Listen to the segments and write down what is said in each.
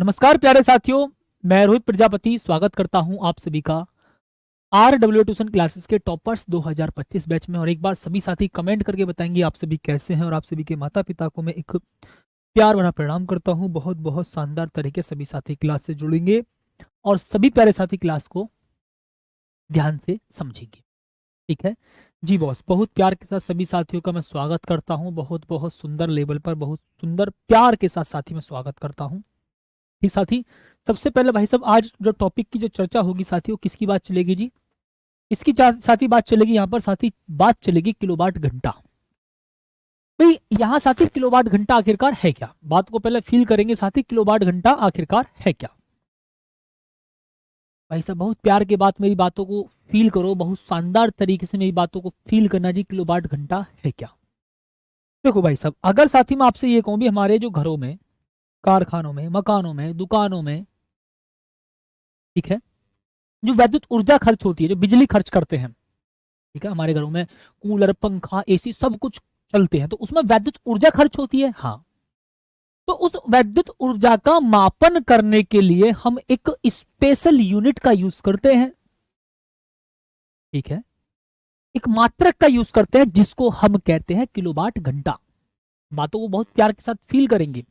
नमस्कार प्यारे साथियों, मैं रोहित प्रजापति स्वागत करता हूं आप सभी का RW ट्यूशन क्लासेस के टॉपर्स 2025 बैच में। और एक बार सभी साथी कमेंट करके बताएंगे आप सभी कैसे हैं, और आप सभी के माता पिता को मैं एक प्यार भरा प्रणाम करता हूं। बहुत बहुत शानदार तरीके से सभी साथी क्लास से जुड़ेंगे और सभी प्यारे साथी क्लास को ध्यान से समझेंगे। ठीक है जी बॉस, बहुत प्यार के साथ सभी साथियों का मैं स्वागत करता हूँ। बहुत बहुत सुंदर लेवल पर, बहुत सुंदर प्यार के साथ साथी मैं स्वागत करता हूँ। ठीक साथी, सबसे पहले भाई साहब आज जो टॉपिक की जो चर्चा होगी साथियों, किसकी बात चलेगी जी? इसकी साथी बात चलेगी यहाँ पर साथी, बात चलेगी किलोवाट घंटा। भाई यहाँ साथी किलोवाट घंटा आखिरकार है क्या? बात को पहले फील करेंगे साथी, किलोवाट घंटा आखिरकार है क्या? भाई साहब बहुत प्यार के बात मेरी बातों को फील करो, बहुत शानदार तरीके से मेरी बातों को फील करना जी। किलोवाट घंटा है क्या? देखो भाई साहब, अगर साथी मैं आपसे ये कहूँ भी हमारे जो घरों में, कारखानों में, मकानों में, दुकानों में, ठीक है, जो वैद्युत ऊर्जा खर्च होती है, जो बिजली खर्च करते हैं, ठीक है, हमारे घरों में कूलर, पंखा, एसी सब कुछ चलते हैं, तो उसमें वैद्युत ऊर्जा खर्च होती है। हाँ, तो उस वैद्युत ऊर्जा का मापन करने के लिए हम एक स्पेशल यूनिट का यूज करते हैं। ठीक है, एक मात्रक का यूज करते हैं जिसको हम कहते हैं किलोवाट घंटा। बातों को बहुत प्यार के साथ फील करेंगे।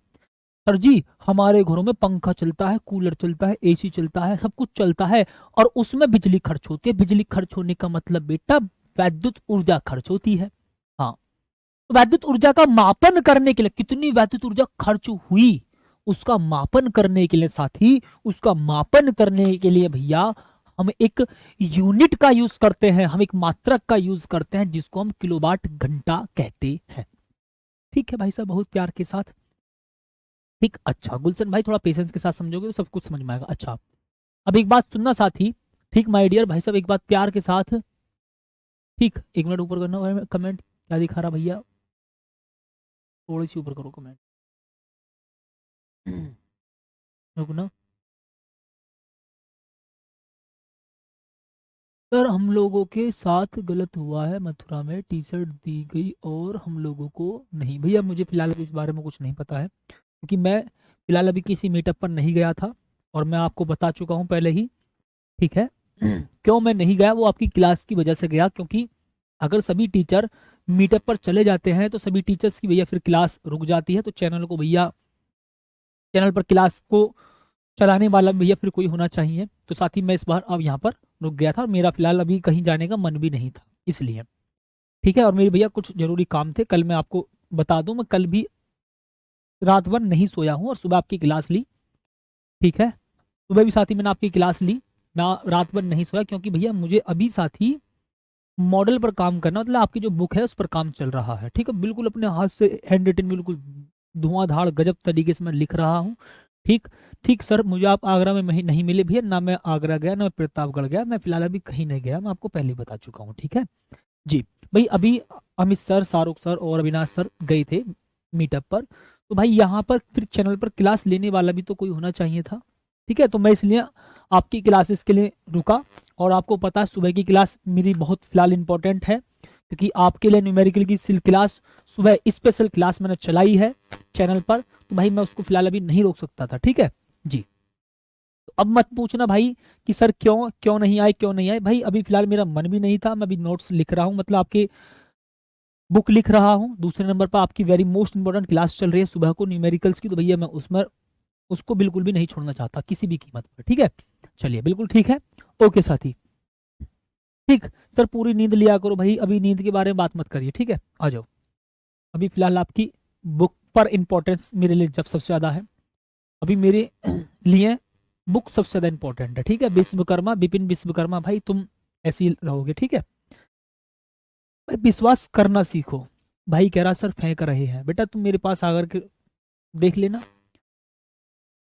सर जी, हमारे घरों में पंखा चलता है, कूलर चलता है, एसी चलता है, सब कुछ चलता है और उसमें बिजली खर्च होती है। बिजली खर्च होने का मतलब बेटा वैद्युत ऊर्जा खर्च होती है। हाँ, तो वैद्युत यूर्जा का मापन करने के लिए कितनी वैद्युत ऊर्जा खर्च हुई, उसका मापन करने के लिए साथी, उसका मापन करने के लिए भैया हम एक यूनिट का यूज करते हैं, हम एक मात्रक का यूज करते हैं जिसको हम किलोवाट घंटा कहते हैं। ठीक है भाई साहब, बहुत प्यार के साथ। ठीक, अच्छा गुलशन भाई थोड़ा पेशेंस के साथ समझोगे तो सब कुछ समझ में आएगा। अच्छा, अब एक बात सुनना साथी, ठीक माय डियर भाई साहब, एक बात प्यार के साथ। ठीक, एक मिनट ऊपर करना कमेंट, क्या दिखा रहा भैया? थोड़ी सी ऊपर करो कमेंट। रुकना सर, हम लोगों के साथ गलत हुआ है, मथुरा में टी शर्ट दी गई और हम लोगों को नहीं। भैया मुझे फिलहाल अभी इस बारे में कुछ नहीं पता है, क्योंकि मैं फिलहाल अभी किसी मीटअप पर नहीं गया था और मैं आपको बता चुका हूँ पहले ही। ठीक है, क्यों मैं नहीं गया, वो आपकी क्लास की वजह से गया, क्योंकि अगर सभी टीचर मीटअप पर चले जाते हैं तो सभी टीचर्स की भैया फिर क्लास रुक जाती है, तो चैनल को भैया, चैनल पर क्लास को चलाने वाला भैया फिर कोई होना चाहिए। तो साथ ही मैं इस बार अब यहाँ पर रुक गया था और मेरा फिलहाल अभी कहीं जाने का मन भी नहीं था, इसलिए। ठीक है, और मेरे भैया कुछ जरूरी काम थे। कल मैं आपको बता दूं, मैं कल भी रात भर नहीं सोया हूँ और सुबह आपकी क्लास ली। ठीक है, सुबह भी साथी मैंने आपकी क्लास ली, मैं रात भर नहीं सोया, क्योंकि भैया मुझे अभी साथी मॉडल पर काम करना, मतलब आपकी जो बुक है उस पर काम चल रहा है। ठीक है, बिल्कुल अपने हाथ से हैंड रिटन, बिल्कुल धुआंधार गजब तरीके से मैं लिख रहा हूँ। ठीक, ठीक सर, मुझे आप आगरा में नहीं मिले भैया, ना मैं आगरा गया ना मैं प्रतापगढ़ गया, मैं फिलहाल अभी कहीं नहीं गया, मैं आपको पहले ही बता चुका हूँ। ठीक है जी भाई, अभी अमित सर, शाहरुख सर और अविनाश सर गए थे मीटअप पर, तो भाई यहाँ पर फिर चैनल पर क्लास लेने वाला भी तो कोई होना चाहिए था। ठीक है, तो मैं इसलिए आपकी क्लासेस के लिए रुका। और आपको पता है सुबह की क्लास मेरी बहुत फिलहाल इंपॉर्टेंट है, क्योंकि आपके लिए न्यूमेरिकल की सिल क्लास सुबह स्पेशल क्लास मैंने चलाई है चैनल पर, तो भाई मैं उसको फिलहाल अभी नहीं रोक सकता था। ठीक है जी, तो अब मत पूछना भाई कि सर क्यों क्यों नहीं आए, क्यों नहीं आए। भाई अभी फिलहाल मेरा मन भी नहीं था, मैं अभी नोट्स लिख रहा हूँ, मतलब आपके बुक लिख रहा हूँ। दूसरे नंबर पर आपकी वेरी मोस्ट इंपॉर्टेंट क्लास चल रही है सुबह को न्यूमेरिकल्स की, तो भैया मैं उसमें उसको बिल्कुल भी नहीं छोड़ना चाहता किसी भी कीमत पर। ठीक है, चलिए बिल्कुल ठीक है, ओके साथी। ठीक सर, पूरी नींद लिया करो भाई, अभी नींद के बारे में बात मत करिए। ठीक है, आ जाओ। अभी फिलहाल आपकी बुक पर इंपॉर्टेंस मेरे लिए जब सबसे ज्यादा है, अभी मेरे लिए बुक सबसे ज्यादा इंपॉर्टेंट है। ठीक है, विश्वकर्मा, विपिन विश्वकर्मा भाई, तुम ऐसे ही रहोगे। ठीक है भाई, विश्वास करना सीखो। भाई कह रहा सर फेंक रहे हैं, बेटा तुम मेरे पास आकर के देख लेना।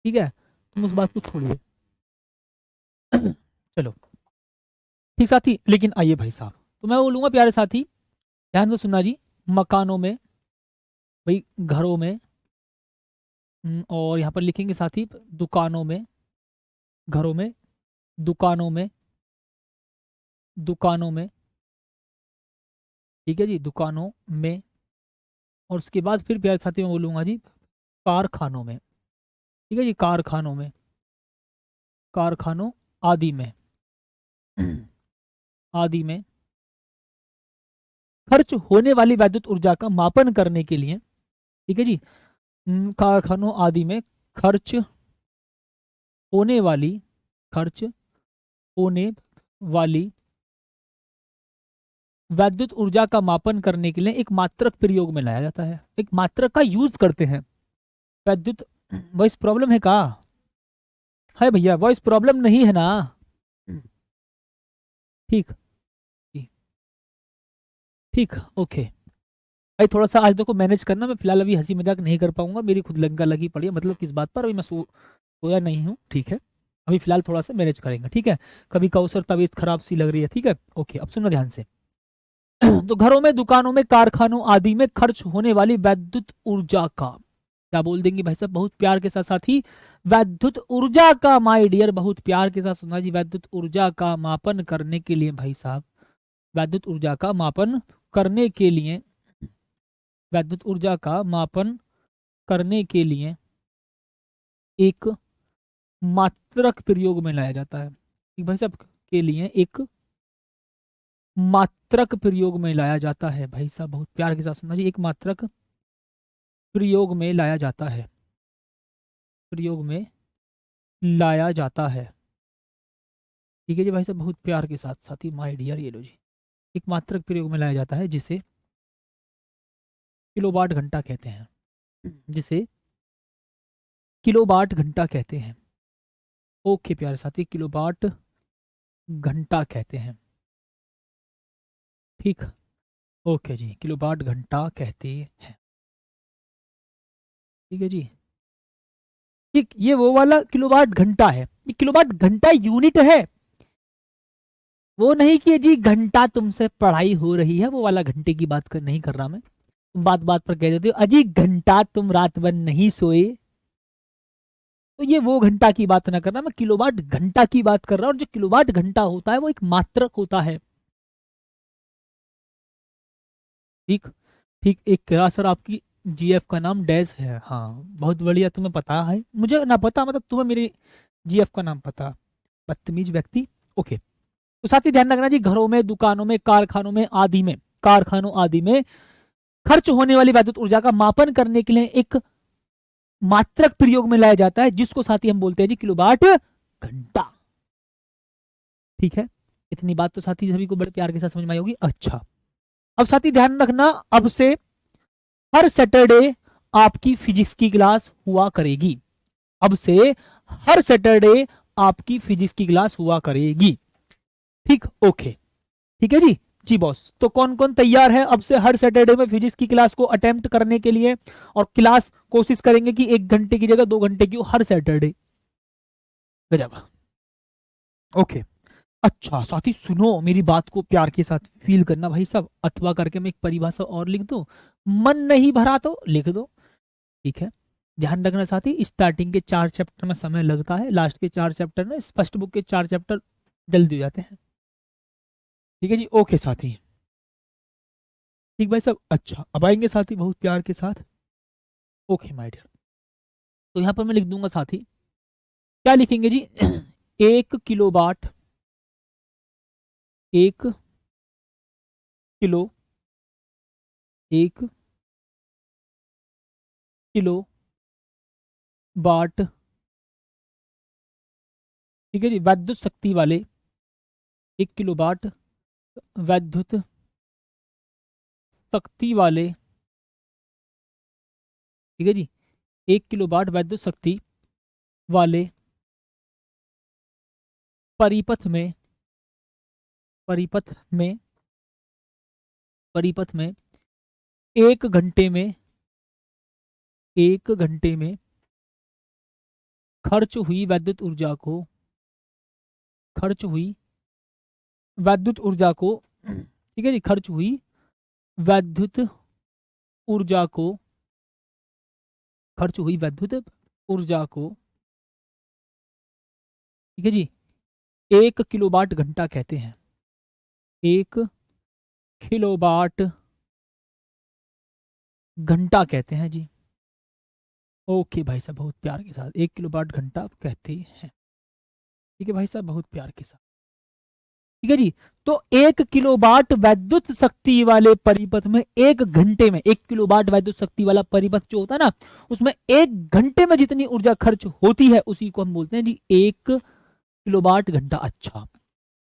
ठीक है, तुम उस बात को छोड़िए। चलो ठीक साथी, लेकिन आइए भाई साहब, तो मैं बोलूंगा प्यारे साथी, ध्यान से सुनना जी। मकानों में, भाई घरों में, और यहाँ पर लिखेंगे साथी दुकानों में, घरों में, दुकानों में, दुकानों में, ठीक है जी, दुकानों में, और उसके बाद फिर प्यारे साथी मैं बोलूंगा जी कारखानों में। ठीक है जी, कारखानों आदि में आदि में खर्च होने वाली वैद्युत ऊर्जा का मापन करने के लिए, ठीक है जी, कारखानों आदि में खर्च होने वाली खर्च होने वाली वैद्युत ऊर्जा का मापन करने के लिए एक मात्रक प्रयोग में लाया जाता है, एक मात्रक का यूज करते हैं। वैद्युत वॉइस प्रॉब्लम है का? है भैया, वॉइस प्रॉब्लम नहीं है ना? ठीक ठीक ठीक, ओके। भाई थोड़ा सा आज देखो मैनेज करना, मैं फिलहाल अभी हंसी मजाक नहीं कर पाऊंगा, मेरी खुद लंका लगी पड़ी है, मतलब किस बात पर, अभी मैं सोया नहीं हूँ, ठीक है। अभी फिलहाल थोड़ा सा मैनेज करेंगे, ठीक है। कभी कौसर तबीयत खराब सी लग रही है, ठीक है, ओके। अब सुनो ध्यान से। तो घरों में, दुकानों में, कारखानों आदि में खर्च होने वाली वैद्युत ऊर्जा का, क्या बोल देंगे भाई साहब, बहुत प्यार के साथ साथी, वैद्युत ऊर्जा का, माय डियर, बहुत प्यार के साथ सुना जी, वैद्युत ऊर्जा का मापन करने के लिए भाई साहब, वैद्युत ऊर्जा का मापन करने के लिए, वैद्युत ऊर्जा का मापन करने के लिए एक मात्रक प्रयोग में लाया जाता है, ठीक भाई साहब, के लिए एक मात्रक प्रयोग में लाया जाता है भाई साहब, बहुत प्यार के साथ सुनना जी, एक मात्रक प्रयोग में लाया जाता है, प्रयोग में लाया जाता है, ठीक है जी भाई साहब, बहुत प्यार के साथ साथी, माय डियर, ये लो जी, एक मात्रक प्रयोग में लाया जाता है जिसे किलोवाट घंटा कहते हैं, जिसे किलोवाट घंटा कहते हैं, ओके प्यारे साथी, किलोवाट घंटा कहते हैं, ठीक, ओके जी, किलोवाट घंटा कहते हैं, ठीक है जी। ठीक, ये वो वाला किलोवाट घंटा है, ये किलोवाट घंटा यूनिट है, वो नहीं कि जी घंटा तुमसे पढ़ाई हो रही है, वो वाला घंटे की बात नहीं कर रहा मैं। तुम बात बात पर कह देते हो अजी घंटा तुम रात भर नहीं सोए, तो ये वो घंटा की बात ना करना, मैं किलोवाट घंटा की बात कर रहा हूँ, और जो किलोवाट घंटा होता है वो एक मात्रक होता है, ठीक। ठीक, एक कह सर आपकी जीएफ का नाम डैश है, हाँ बहुत बढ़िया, तुम्हें पता है, मुझे ना पता, मतलब तुम्हें मेरी जीएफ का नाम पता, बदतमीज व्यक्ति, ओके। तो साथ ही ध्यान रखना जी, घरों में, दुकानों में, कारखानों आदि में खर्च होने वाली वैद्युत ऊर्जा का मापन करने के लिए एक मात्रक प्रयोग में लाया जाता है, जिसको साथ ही हम बोलते हैं जी किलोवाट घंटा, ठीक है। इतनी बात तो साथी सभी को बड़े प्यार के साथ समझ में आई होगी, अच्छा। अब साथी ध्यान रखना, अब से हर सैटरडे आपकी फिजिक्स की क्लास हुआ करेगी, अब से हर सैटरडे आपकी फिजिक्स की क्लास हुआ करेगी, ठीक, ओके, ठीक है जी। जी बॉस, तो कौन कौन तैयार है अब से हर सैटरडे में फिजिक्स की क्लास को अटेम्प्ट करने के लिए, और क्लास कोशिश करेंगे कि 1 घंटे की जगह 2 घंटे की हो हर सैटरडे, गजब, ओके। अच्छा साथी सुनो, मेरी बात को प्यार के साथ फील करना भाई साहब, अथवा करके मैं एक परिभाषा और लिख दूं, मन नहीं भरा तो लिख दो, ठीक है। ध्यान रखना साथी, स्टार्टिंग के 4 चैप्टर में समय लगता है, लास्ट के 4 चैप्टर में, फर्स्ट बुक के 4 चैप्टर जल्दी हो जाते हैं, ठीक है जी, ओके साथी, ठीक भाई साहब, अच्छा अब आएंगे साथी बहुत प्यार के साथ, ओके माय डियर। तो यहाँ पर मैं लिख दूंगा साथी, क्या लिखेंगे जी, 1 किलोवाट, 1 किलो, 1 किलो वाट, ठीक है जी, वैद्युत शक्ति वाले, 1 किलोवाट वैद्युत शक्ति वाले, ठीक है जी, 1 किलोवाट वैद्युत शक्ति वाले परिपथ में, परिपथ में, परिपथ में 1 घंटे में, 1 घंटे में खर्च हुई वैद्युत ऊर्जा को, खर्च हुई वैद्युत ऊर्जा को, ठीक है जी, खर्च हुई वैद्युत ऊर्जा को, खर्च हुई वैद्युत ऊर्जा को, ठीक है जी, 1 किलोवाट घंटा कहते हैं, 1 किलोवाट घंटा कहते हैं जी, ओके भाई साहब, बहुत प्यार के साथ 1 किलोवाट घंटा आप कहते हैं। ठीक है भाई साहब, बहुत प्यार के साथ। ठीक है जी। तो 1 किलोवाट वैद्युत शक्ति वाले परिपथ में 1 घंटे में, 1 किलोवाट वैद्युत शक्ति वाला परिपथ जो होता है ना, उसमें 1 घंटे में जितनी ऊर्जा खर्च होती है उसी को हम बोलते हैं जी 1 किलोवाट घंटा। अच्छा,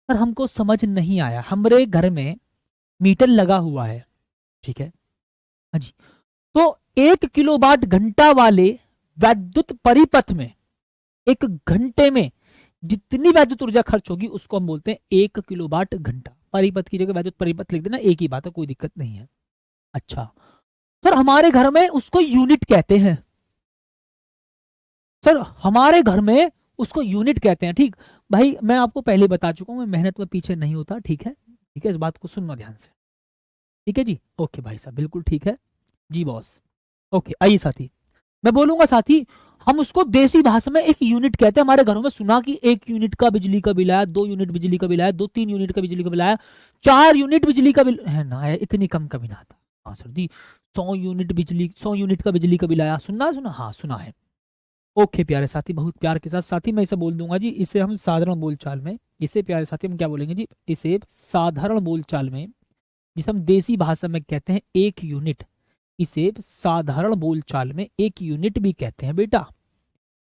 पर हमको समझ नहीं आया, हमारे घर में मीटर लगा हुआ है, ठीक है। हाँ जी। तो 1 किलोवाट घंटा वाले वैद्युत परिपथ में 1 घंटे में जितनी वैद्युत ऊर्जा खर्च होगी उसको हम बोलते हैं 1 किलोवाट घंटा। परिपथ की जगह वैद्युत परिपथ लिख देना, एक ही बात है, कोई दिक्कत नहीं है। अच्छा, सर हमारे घर में उसको यूनिट कहते हैं। सर हमारे घर में उसको यूनिट कहते हैं। ठीक भाई, मैं आपको पहले बता चुका हूं, मैं मेहनत में पीछे नहीं होता। ठीक है, ठीक है, इस बात को सुनना ध्यान से। ठीक है जी, ओके भाई साहब, बिल्कुल ठीक है जी बॉस। ओके, आइए साथी, मैं बोलूंगा साथी, हम उसको देसी भाषा में एक यूनिट कहते हैं। हमारे घरों में सुना कि 1 यूनिट का बिजली का बिल आया, 2 यूनिट बिजली का बिल आया, 2-3 यूनिट का बिजली का बिल आया, 4 यूनिट बिजली का बिल है ना आया, इतनी कम कभी ना आता। हाँ सर जी, 100 यूनिट का बिजली का बिल आया, सुना सुना, हाँ सुना है। ओके प्यारे साथी, बहुत प्यार के साथ साथी, मैं इसे बोल दूंगा जी, इसे हम साधारण बोलचाल में, इसे प्यारे साथी हम क्या बोलेंगे जी, इसे साधारण बोलचाल में, जिसे हम देसी भाषा में कहते हैं 1 यूनिट, इसे साधारण बोलचाल में 1 यूनिट भी कहते हैं बेटा।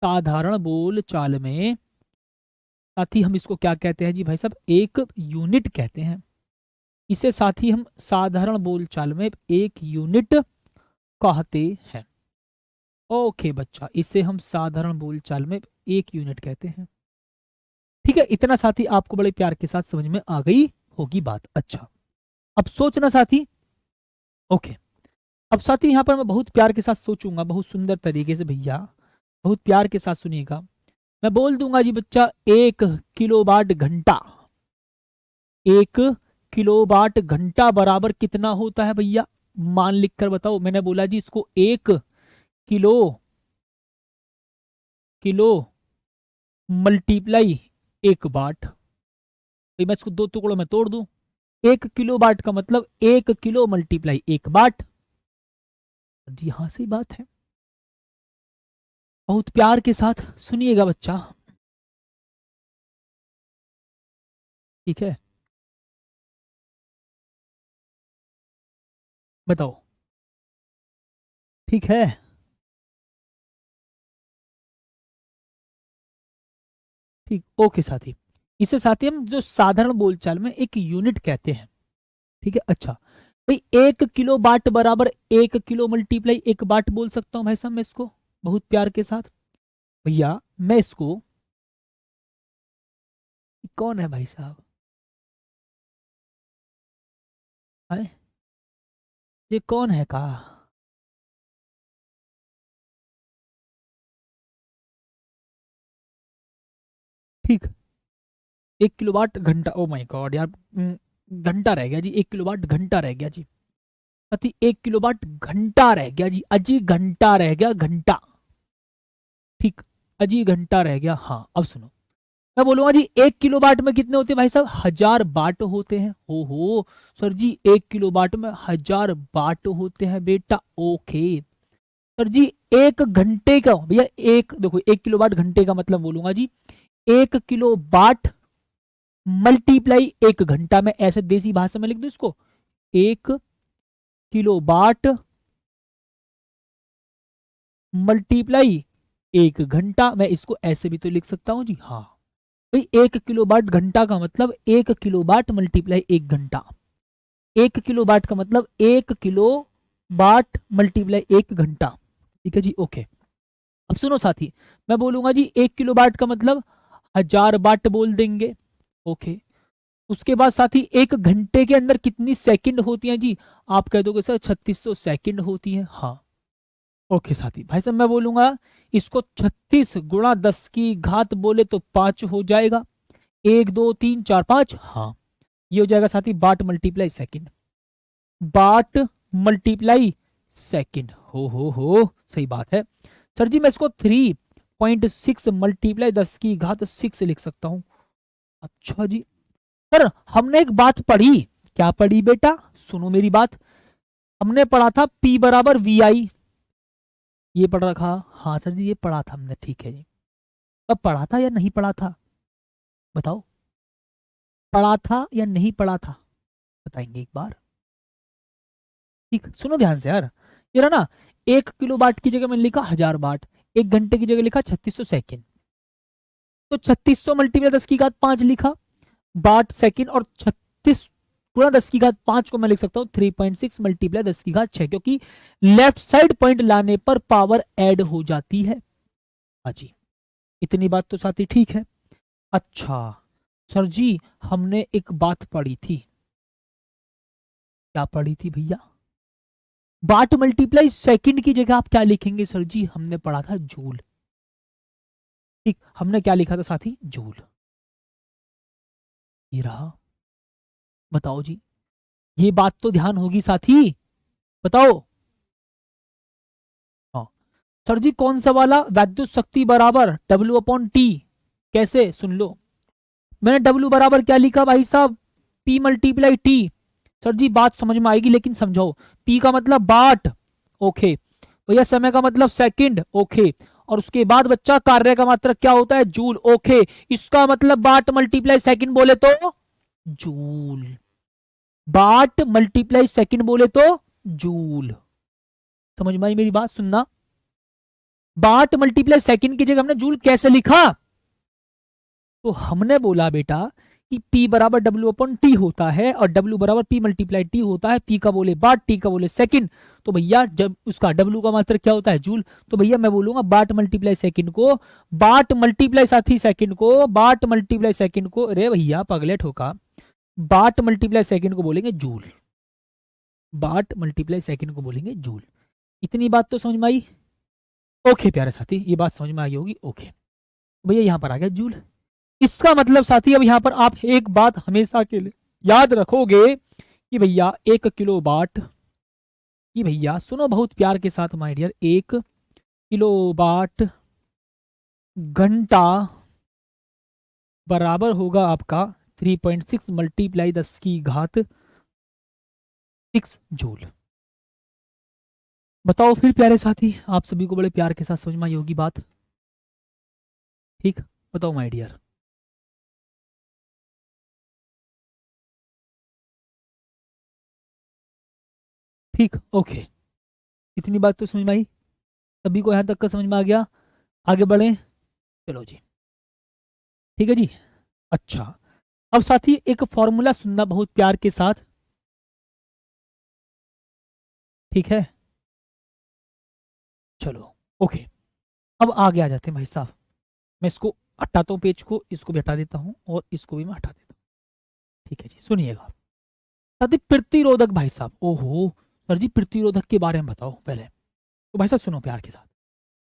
साधारण बोल चाल में साथी हम इसको क्या कहते हैं जी भाई साहब, 1 यूनिट कहते हैं। इसे साथी हम साधारण बोल चाल में 1 यूनिट कहते हैं। ओके बच्चा, इसे हम साधारण बोल चाल में 1 यूनिट कहते हैं। ठीक है, इतना साथी आपको बड़े प्यार के साथ समझ में आ गई होगी बात। अच्छा, अब सोचना साथी। ओके, अब साथी यहां पर मैं बहुत प्यार के साथ सोचूंगा, बहुत सुंदर तरीके से भैया, बहुत प्यार के साथ सुनिएगा। मैं बोल दूंगा जी बच्चा, 1 किलोवाट घंटा, 1 किलोवाट घंटा बराबर कितना होता है भैया, मान लिख कर बताओ। मैंने बोला जी इसको 1 किलो, किलो मल्टीप्लाई 1 वाट, मैं इसको 2 टुकड़ों में तोड़ दूं, 1 किलोवाट का मतलब 1 किलो मल्टीप्लाई 1 वाट। जी हाँ, सही बात है, बहुत प्यार के साथ सुनिएगा बच्चा। ठीक है, बताओ, ठीक है। ठीक, ओके साथी, इसे साथी हम जो साधारण बोलचाल में 1 यूनिट कहते हैं। ठीक है, अच्छा भाई, 1 किलो वाट बराबर 1 किलो मल्टीप्लाई 1 वाट बोल सकता हूँ भाई साहब मैं इसको बहुत प्यार के साथ। भैया मैं इसको, कौन है भाई साहब, हाय, ये कौन है का, ठीक, 1 किलोवाट घंटा, ओ माय गॉड यार, घंटा रह गया जी, 1 किलोवाट घंटा रह गया जी अति, 1 किलोवाट घंटा रह गया जी अजी, घंटा रह गया, घंटा। ठीक, अजी घंटा रह गया। हाँ अब सुनो, मैं बोलूंगा जी 1 किलोवाट में कितने होते हैं भाई साहब, 1000 वाट होते हैं। हो सर जी, 1 किलोवाट में 1000 वाट होते हैं बेटा। ओके सर जी, 1 घंटे का भैया, एक देखो, 1 किलोवाट घंटे का मतलब बोलूंगा जी, 1 किलोवाट मल्टीप्लाई 1 घंटा में, ऐसे देसी भाषा में लिख दो इसको, 1 किलोवाट मल्टीप्लाई 1 घंटा, मैं इसको ऐसे भी तो लिख सकता हूं जी। हाँ भाई, 1 किलोवाट घंटा का मतलब 1 किलोवाट मल्टीप्लाई 1 घंटा, 1 किलोवाट का मतलब 1 किलोवाट मल्टीप्लाई 1 घंटा। ठीक है जी, ओके। अब सुनो साथी, मैं बोलूंगा जी 1 किलोवाट का मतलब 1000 वाट बोल देंगे। ओके, उसके बाद साथी 1 घंटे के अंदर कितनी सेकंड होती हैं जी, आप कह दोगे सर 3600 सेकंड होती है। हाँ ओके साथी, भाई साहब मैं बोलूंगा इसको 36 × 10 की घात बोले तो 5 हो जाएगा, 1 2 3 4 5। हाँ, ये हो जाएगा साथी वाट मल्टीप्लाई सेकंड, वाट मल्टीप्लाई सेकंड। हो सही बात है सर जी, मैं इसको 3.6 मल्टीप्लाई 10 की घात 6 लिख सकता हूं। अच्छा जी, सर हमने एक बात पढ़ी, क्या पढ़ी बेटा, सुनो मेरी बात, हमने पढ़ा था P बराबर VI, ये पढ़ रखा, हाँ सर जी ये पढ़ा था हमने, ठीक है जी। अब पढ़ा था या नहीं पढ़ा था बताओ, पढ़ा था या नहीं पढ़ा था, बताएंगे एक बार। ठीक, सुनो ध्यान से यार, ये रहा ना, 1 किलो वाट की जगह मैंने लिखा 1000 वाट, 1 घंटे की जगह लिखा 3600 सेकेंड, तो 3600 मल्टीप्लाई 10 की घात 5 लिखा वाट सेकेंड, और 36 पूरा 10 की घात 5 को मैं लिख सकता हूँ 3.6 मल्टीप्लाई 10 की घात 6, क्योंकि लेफ्ट साइड पॉइंट लाने पर पावर ऐड हो जाती है। हाँ जी, इतनी बात तो साथी ठीक है। अच्छा सर जी, हमने एक बात पढ़ी थी, क्या पढ़ी थी भैया, वाट मल्टीप्लाई सेकंड की जगह आप क्या लिखेंगे सर जी, हमने पढ़ा था जूल। ठीक, हमने क्या लिखा था साथी, जूल। ये रहा, बताओ जी, ये बात तो ध्यान होगी साथी, बताओ। हाँ सर जी, कौन सा वाला, विद्युत शक्ति बराबर W/T, कैसे सुन लो, मैंने W बराबर क्या लिखा भाई साहब, P मल्टीप्लाई T। सर जी बात समझ में आएगी लेकिन समझाओ, P का मतलब वाट, ओके भैया, समय का मतलब सेकंड, ओके, और उसके बाद बच्चा कार्य का मात्रक क्या होता है, जूल, ओके, इसका मतलब वाट मल्टीप्लाई सेकंड बोले तो जूल, वाट मल्टीप्लाई सेकंड बोले तो जूल। समझ में आई मेरी बात, सुनना, वाट मल्टीप्लाई सेकंड की जगह हमने जूल कैसे लिखा, तो हमने बोला बेटा कि P बराबर W/T होता है, और W बराबर P मल्टीप्लाई T होता है, P का बोले वाट, T का बोले सेकंड, तो भैया जब उसका W का मात्रक क्या होता है, जूल, तो भैया मैं बोलूंगा वाट मल्टीप्लाई सेकंड को, वाट मल्टीप्लाई साथी सेकंड को, वाट मल्टीप्लाई सेकंड को, अरे भैया पगले ठोका, वाट मल्टीप्लाई सेकंड को बोलेंगे जूल, वाट मल्टीप्लाई सेकंड को बोलेंगे जूल। इतनी बात तो समझ में आई, ओके प्यारे साथी, ये बात समझ में आई होगी, ओके भैया यहाँ पर आ गया जूल। इसका मतलब साथी अब यहां पर आप एक बात हमेशा के लिए याद रखोगे कि भैया 1 किलो वाट की, भैया सुनो बहुत प्यार के साथ माय डियर, 1 किलो वाट घंटा बराबर होगा आपका 3.6 मल्टीप्लाई 10 की घात 6 जूल। बताओ फिर प्यारे साथी, आप सभी को बड़े प्यार के साथ समझ में आई होगी बात, ठीक, बताओ माय डियर। ठीक, ओके, इतनी बात तो समझ में आई, सभी को यहां तक का समझ में आ गया, आगे बढ़े, चलो जी, ठीक है जी। अच्छा, अब साथी एक फॉर्मूला सुनना बहुत प्यार के साथ, ठीक है, चलो, ओके, अब आगे आ जाते हैं भाई साहब, मैं इसको हटाता हूँ, पेज को, इसको भी हटा देता हूँ और इसको भी मैं हटा देता हूँ, ठीक है जी, सुनिएगा साथी, प्रतिरोधक भाई साहब, ओहो सर जी प्रतिरोधक के बारे में बताओ पहले, तो भाई साहब सुनो प्यार के साथ,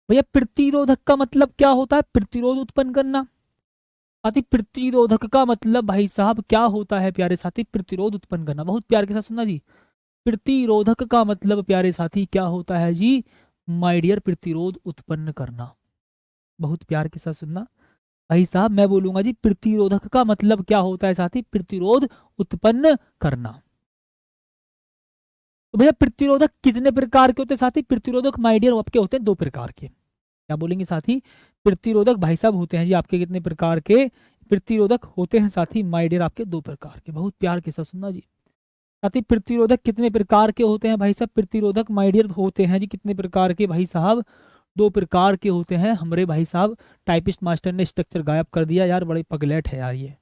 भैया प्रतिरोधक का मतलब क्या होता है, प्रतिरोध उत्पन्न करना, साथी प्रतिरोधक का मतलब भाई साहब क्या होता है प्यारे साथी, प्रतिरोध उत्पन्न करना, बहुत प्यार के साथ सुनना जी, प्रतिरोधक का मतलब प्यारे साथी क्या होता है जी, माय डियर, प्रतिरोध उत्पन्न करना, बहुत प्यार के साथ सुनना भाई साहब, मैं बोलूंगा जी प्रतिरोधक का मतलब क्या होता है साथी, प्रतिरोध उत्पन्न करना। तो भैया प्रतिरोधक कितने प्रकार के होते हैं साथी, प्रतिरोधक माय डियर आपके होते हैं 2 प्रकार के, क्या बोलेंगे साथी, प्रतिरोधक भाई साहब होते हैं जी आपके कितने प्रकार के, प्रतिरोधक होते हैं साथी माय डियर आपके 2 प्रकार के, बहुत प्यार के साथ सुनना जी साथी, प्रतिरोधक कितने प्रकार के होते हैं भाई साहब, प्रतिरोधक माय डियर होते हैं जी कितने प्रकार के भाई साहब, 2 प्रकार के होते हैं हमारे भाई साहब, टाइपिस्ट मास्टर ने स्ट्रक्चर गायब कर दिया यार, बड़े पगलेट है यार ये,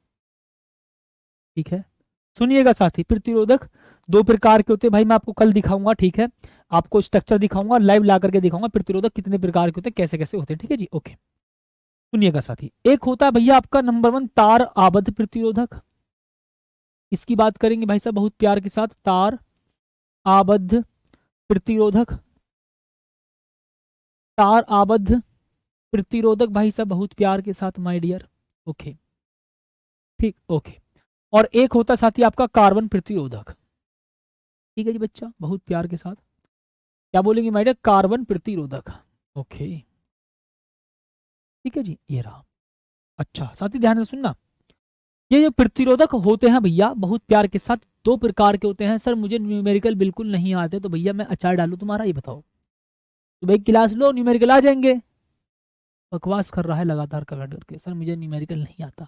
ठीक है, सुनिएगा साथी, प्रतिरोधक 2 प्रकार के होते हैं भाई, मैं आपको कल दिखाऊंगा, ठीक है, आपको स्ट्रक्चर दिखाऊंगा, लाइव ला करके दिखाऊंगा प्रतिरोधक कितने प्रकार के होते हैं, कैसे कैसे होते हैं, ठीक है जी, ओके, सुनिएगा साथी, एक होता है भैया आपका नंबर 1 तार आबद्ध प्रतिरोधक, इसकी बात करेंगे भाई साहब बहुत प्यार के साथ, तार आबद्ध प्रतिरोधक, तार आबद्ध प्रतिरोधक भाई साहब बहुत प्यार के साथ माय डियर, ओके, ठीक, ओके, और एक होता साथी आपका कार्बन प्रतिरोधक, ठीक है जी बच्चा, बहुत प्यार के साथ, क्या बोलेंगे माय डियर, कार्बन प्रतिरोधक, ओके, ठीक है जी, ये रहा। अच्छा साथी ध्यान से सुनना, ये जो प्रतिरोधक होते हैं भैया बहुत प्यार के साथ 2 प्रकार के होते हैं, सर मुझे न्यूमेरिकल बिल्कुल नहीं आते, तो भैया मैं अचार डालू तुम्हारा, ये बताओ, सुबह की क्लास लो, न्यूमेरिकल आ जाएंगे। बकवास कर रहा है लगातार कमेंट करके, सर मुझे न्यूमेरिकल नहीं आता।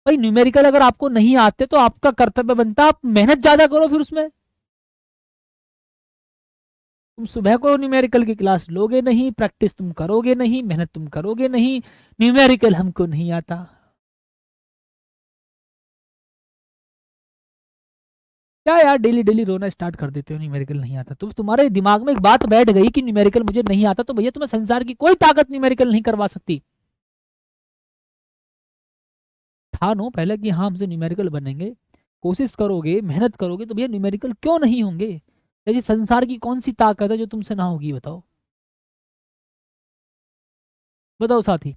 भाई न्यूमेरिकल अगर आपको नहीं आते तो आपका कर्तव्य बनता आप मेहनत ज्यादा करो फिर उसमें। तुम सुबह को न्यूमेरिकल की क्लास लोगे नहीं, प्रैक्टिस तुम करोगे नहीं, मेहनत तुम करोगे नहीं, न्यूमेरिकल हमको नहीं आता। क्या यार डेली डेली रोना स्टार्ट कर देते हो न्यूमेरिकल नहीं आता, तो तुम्हारे दिमाग में एक बात बैठ गई कि न्यूमेरिकल मुझे नहीं आता, तो भैया तुम्हें संसार की कोई ताकत न्यूमेरिकल नहीं करवा सकती। ठानो पहले कि हाँ हमसे न्यूमेरिकल बनेंगे, कोशिश करोगे, मेहनत करोगे, तो भैया न्यूमेरिकल क्यों नहीं होंगे। जैसे संसार की कौन सी ताकत है जो तुमसे ना होगी, बताओ। बताओ साथी,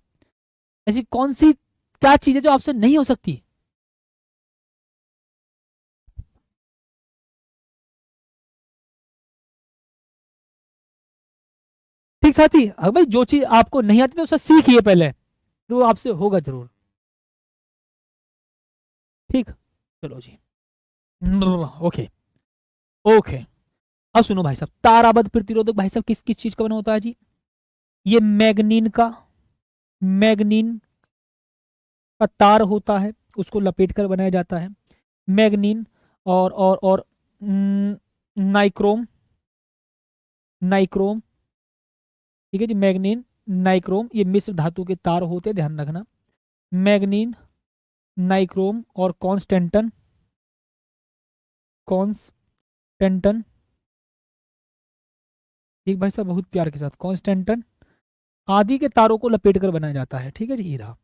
ऐसी कौन सी क्या चीज है जो आपसे नहीं हो सकती। ठीक साथी, अब भाई जो चीज आपको नहीं आती तो उसे सीखिए पहले, तो वो आपसे होगा जरूर। ठीक, चलो जी। Okay okay. अब सुनो भाई साहब, ताराबद्ध प्रतिरोधक भाई साहब किस किस चीज का बना होता है जी। ये मैग्नीन का, मैग्नीन का तार होता है, उसको लपेट कर बनाया जाता है। मैग्नीन और नाइक्रोम, नाइक्रोम। ठीक है जी, मैग्नीन, नाइक्रोम, ये मिश्र धातु के तार होते हैं, ध्यान रखना। मैग्नीन, नाइक्रोम और कॉन्स्टेंटन, कॉन्स्टेंटन। ठीक भाई साहब, बहुत प्यार के साथ कॉन्स्टेंटन आदि के तारों को लपेट कर बनाया जाता है। ठीक है जी, ये रहा।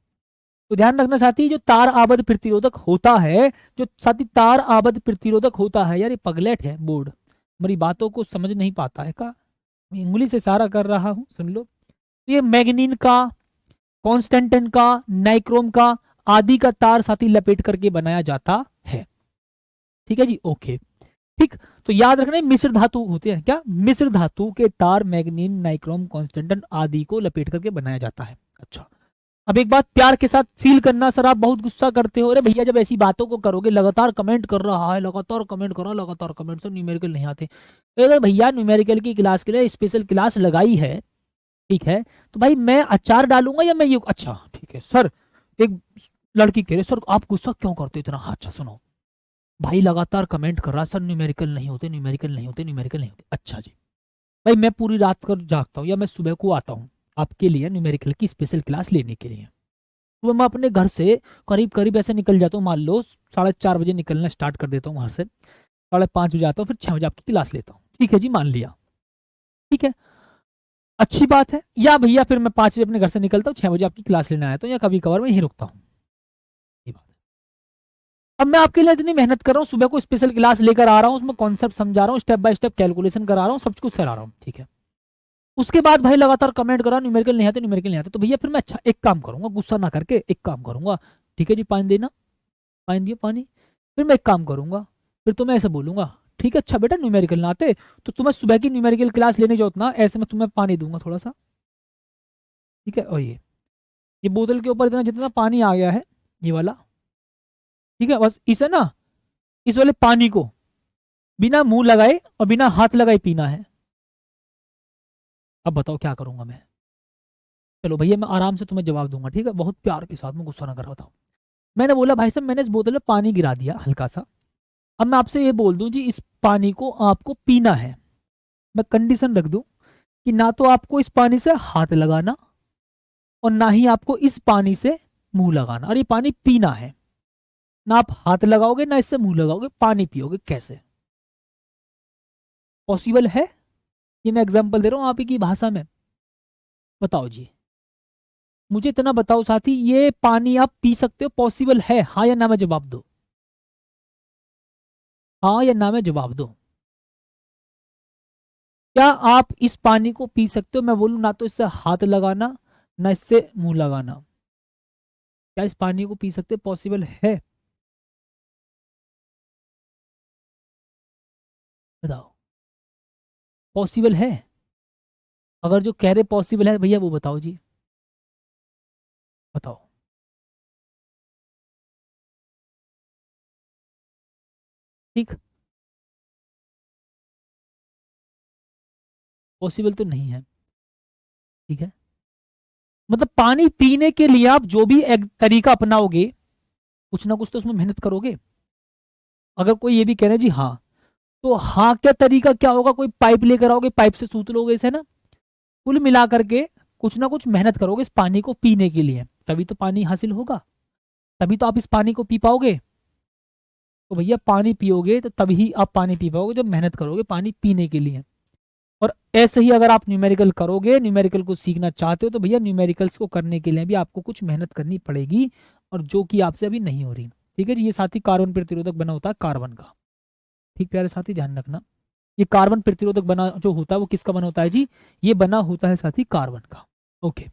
तो ध्यान रखना साथी, जो तार आबद्ध प्रतिरोधक होता है, जो साथी तार आबद्ध प्रतिरोधक होता है, यार ये पगलेट है बोर्ड, मेरी बातों को समझ नहीं पाता है का। मैं उंगली से इशारा कर रहा हूं, सुन लो। तो ये मैग्नीन का, कॉन्स्टेंटन का, नाइक्रोम का आदि का तार साथी लपेट करके बनाया जाता है। ठीक है जी, ओके। ठीक, तो याद रखना मिश्र धातु होते हैं, क्या मिश्र धातु के तार मैग्नीन, नाइक्रोम, कॉन्स्टेंटन आदि को लपेट करके बनाया जाता है। अच्छा, अब एक बात प्यार के साथ फील करना, सर आप बहुत गुस्सा करते हो, अरे भैया जब ऐसी बातों को करोगे, लगातार कमेंट कर रहा है, लगातार कमेंट कर रहा है, लगातार कमेंट, सर न्यूमेरिकल नहीं आते। अगर भैया न्यूमेरिकल की क्लास के लिए स्पेशल क्लास लगाई है, ठीक है, तो भाई मैं अचार डालूंगा या मैं ये, अच्छा ठीक है सर। एक लड़की कह रही सर आप गुस्सा क्यों करते हो इतना, हाँ, अच्छा सुनो, भाई लगातार कमेंट कर रहा सर न्यूमेरिकल नहीं होते, न्यूमेरिकल नहीं होते, न्यूमेरिकल नहीं होते। अच्छा जी, भाई मैं पूरी रात कर जागता हूँ या मैं सुबह को आता हूँ आपके लिए न्यूमेरिकल की स्पेशल क्लास लेने के लिए। तो मैं अपने घर से करीब करीब ऐसे निकल जाता हूँ, मान लो 4:30 बजे निकलना स्टार्ट कर देता हूँ वहां से, 5:30 बजे आता हूँ, फिर 6 बजे आपकी क्लास लेता हूँ। ठीक है जी, मान लिया, ठीक है, अच्छी बात है। या भैया फिर मैं 5 बजे अपने घर से निकलता हूँ, 6 बजे आपकी क्लास लेने आया तो, या कभी कभार मैं यहीं रुकता हूँ। ये बात है। अब मैं आपके लिए इतनी मेहनत कर रहा हूँ, सुबह को स्पेशल क्लास लेकर आ रहा हूँ, उसमें कॉन्सेप्ट समझा रहा हूँ, स्टेप बाय स्टेप कैलकुलेशन करा रहा हूँ, सब कुछ करा रहा हूँ, ठीक है। उसके बाद भाई लगातार कमेंट करा न्यूमेरिकल नहीं आते, न्यूमेरिकल नहीं आते, तो भैया फिर मैं अच्छा एक काम करूंगा, गुस्सा ना करके एक काम करूंगा। ठीक है जी, पानी देना, पानी दिया पानी। फिर मैं एक काम करूंगा, फिर तो मैं ऐसे बोलूंगा, ठीक है अच्छा बेटा न्यूमेरिकल ना आते तो तुम्हें सुबह की न्यूमेरिकल क्लास लेने जाओ ना, ऐसे में तुम्हें पानी दूंगा थोड़ा सा। ठीक है, और ये बोतल के ऊपर इतना जितना पानी आ गया है, ये वाला, ठीक है, बस इसे ना, इस वाले पानी को बिना मुंह लगाए और बिना हाथ लगाए पीना है। अब बताओ क्या करूंगा मैं। चलो भैया मैं आराम से तुम्हें जवाब दूंगा, ठीक है, बहुत प्यार के साथ में, गुस्सा ना कर, बताओ। मैंने बोला भाई साहब मैंने इस बोतल में पानी गिरा दिया हल्का सा, अब मैं आपसे ये बोल दूं जी इस पानी को आपको पीना है, मैं कंडीशन रख दूं कि ना तो आपको इस पानी से हाथ लगाना और ना ही आपको इस पानी से मुंह लगाना, और ये पानी पीना है, ना आप हाथ लगाओगे ना इससे मुंह लगाओगे, पानी पियोगे, कैसे पॉसिबल है। ये मैं एग्जांपल दे रहा हूं आप ही की भाषा में, बताओ जी। मुझे इतना बताओ साथी, ये पानी आप पी सकते हो, पॉसिबल है, हाँ या ना में जवाब दो, हाँ या ना में जवाब दो। क्या आप इस पानी को पी सकते हो, मैं बोलूं ना तो इससे हाथ लगाना ना इससे मुंह लगाना, क्या इस पानी को पी सकते, पॉसिबल है, बताओ पॉसिबल है। अगर जो कह रहे पॉसिबल है भैया वो बताओ जी, बताओ। ठीक, पॉसिबल तो नहीं है। ठीक है, मतलब पानी पीने के लिए आप जो भी एक तरीका अपनाओगे, कुछ ना कुछ तो उसमें मेहनत करोगे। अगर कोई ये भी कह रहे जी हाँ, तो हाँ क्या तरीका क्या होगा, कोई पाइप लेकर आओगे, पाइप से सूत लोगे इसे ना, कुल मिला करके कुछ ना कुछ मेहनत करोगे इस पानी को पीने के लिए, तभी तो पानी हासिल होगा, तभी तो आप इस पानी को पी पाओगे। तो भैया पानी पियोगे तो तभी आप पानी पी पाओगे जब मेहनत करोगे पानी पीने के लिए। और ऐसे ही अगर आप न्यूमेरिकल करोगे, न्यूमेरिकल को सीखना चाहते हो, तो भैया न्यूमेरिकल्स को करने के लिए भी आपको कुछ मेहनत करनी पड़ेगी, और जो कि आपसे अभी नहीं हो रही। ठीक है जी, ये साथी कार्बन प्रतिरोधक बना होता है कार्बन का। ठीक प्यारे साथी, ध्यान रखना, ये कार्बन प्रतिरोधक बना जो होता है वो किसका बना होता है जी, ये बना होता है साथी कार्बन का। ओके,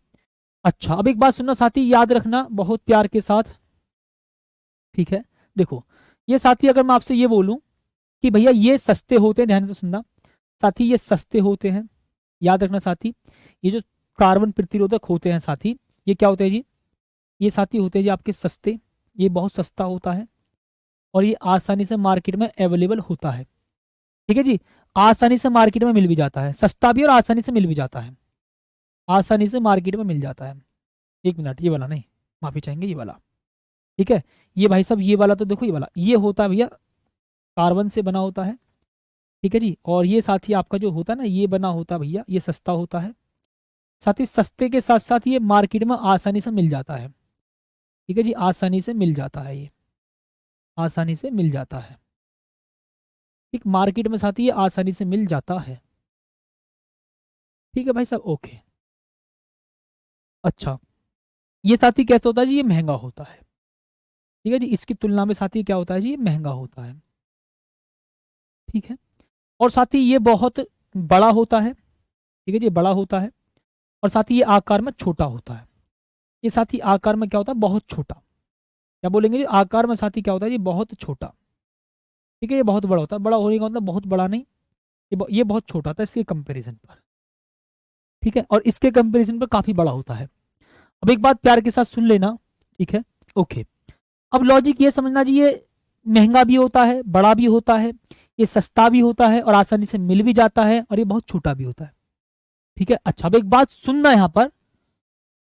अच्छा अब एक बात सुनना साथी, याद रखना बहुत प्यार के साथ। ठीक है, देखो ये साथी अगर मैं आपसे ये बोलूं कि भैया ये सस्ते होते हैं, ध्यान से सुनना साथी, ये सस्ते होते हैं, याद रखना साथी, ये जो कार्बन प्रतिरोधक होते हैं साथी, ये क्या होते हैं जी, ये साथी होते हैं जी आपके सस्ते, ये बहुत सस्ता होता है, और ये आसानी से मार्केट में अवेलेबल होता है। ठीक है जी, आसानी से मार्केट में मिल भी जाता है, सस्ता भी और आसानी से मिल भी जाता है, आसानी से मार्केट में मिल जाता है। एक मिनट, ये वाला नहीं, माफी चाहेंगे, ये वाला। ठीक है, ये भाई साहब ये वाला तो देखो, ये वाला ये होता है भैया कार्बन से बना होता है। ठीक है जी, और ये साथ ही आपका जो होता है ना, ये बना होता है भैया, ये सस्ता होता है, साथ ही सस्ते के साथ साथ ये मार्केट में आसानी से मिल जाता है। ठीक है जी, आसानी से मिल जाता है, ये आसानी से मिल जाता है। ठीक, मार्केट में साथ ही ये आसानी से मिल जाता है। ठीक है भाई साहब, ओके। अच्छा, ये साथी कैसा होता है जी, ये महंगा होता है। ठीक है जी, इसकी तुलना में साथी क्या होता है जी, ये महंगा होता है। ठीक है, और साथी ये बहुत बड़ा होता है। ठीक है जी, बड़ा होता है, और साथ ही ये आकार में छोटा होता है। ये साथी आकार में क्या होता है, बहुत छोटा, क्या बोलेंगे जी, आकार में साथी क्या होता है जी, बहुत छोटा। ठीक है, ये बहुत बड़ा होता है, बड़ा होने का मतलब बहुत बड़ा नहीं, ये बहुत छोटा होता है इसके कंपैरिजन पर। ठीक है, और इसके कंपैरिजन पर काफी बड़ा होता है। अब एक बात प्यार के साथ सुन लेना। ठीक है, ओके, अब लॉजिक ये समझना जी, ये महंगा भी होता है, बड़ा भी होता है, ये सस्ता भी होता है और आसानी से मिल भी जाता है, और ये बहुत छोटा भी होता है। ठीक है, अच्छा अब एक बात सुनना यहाँ पर,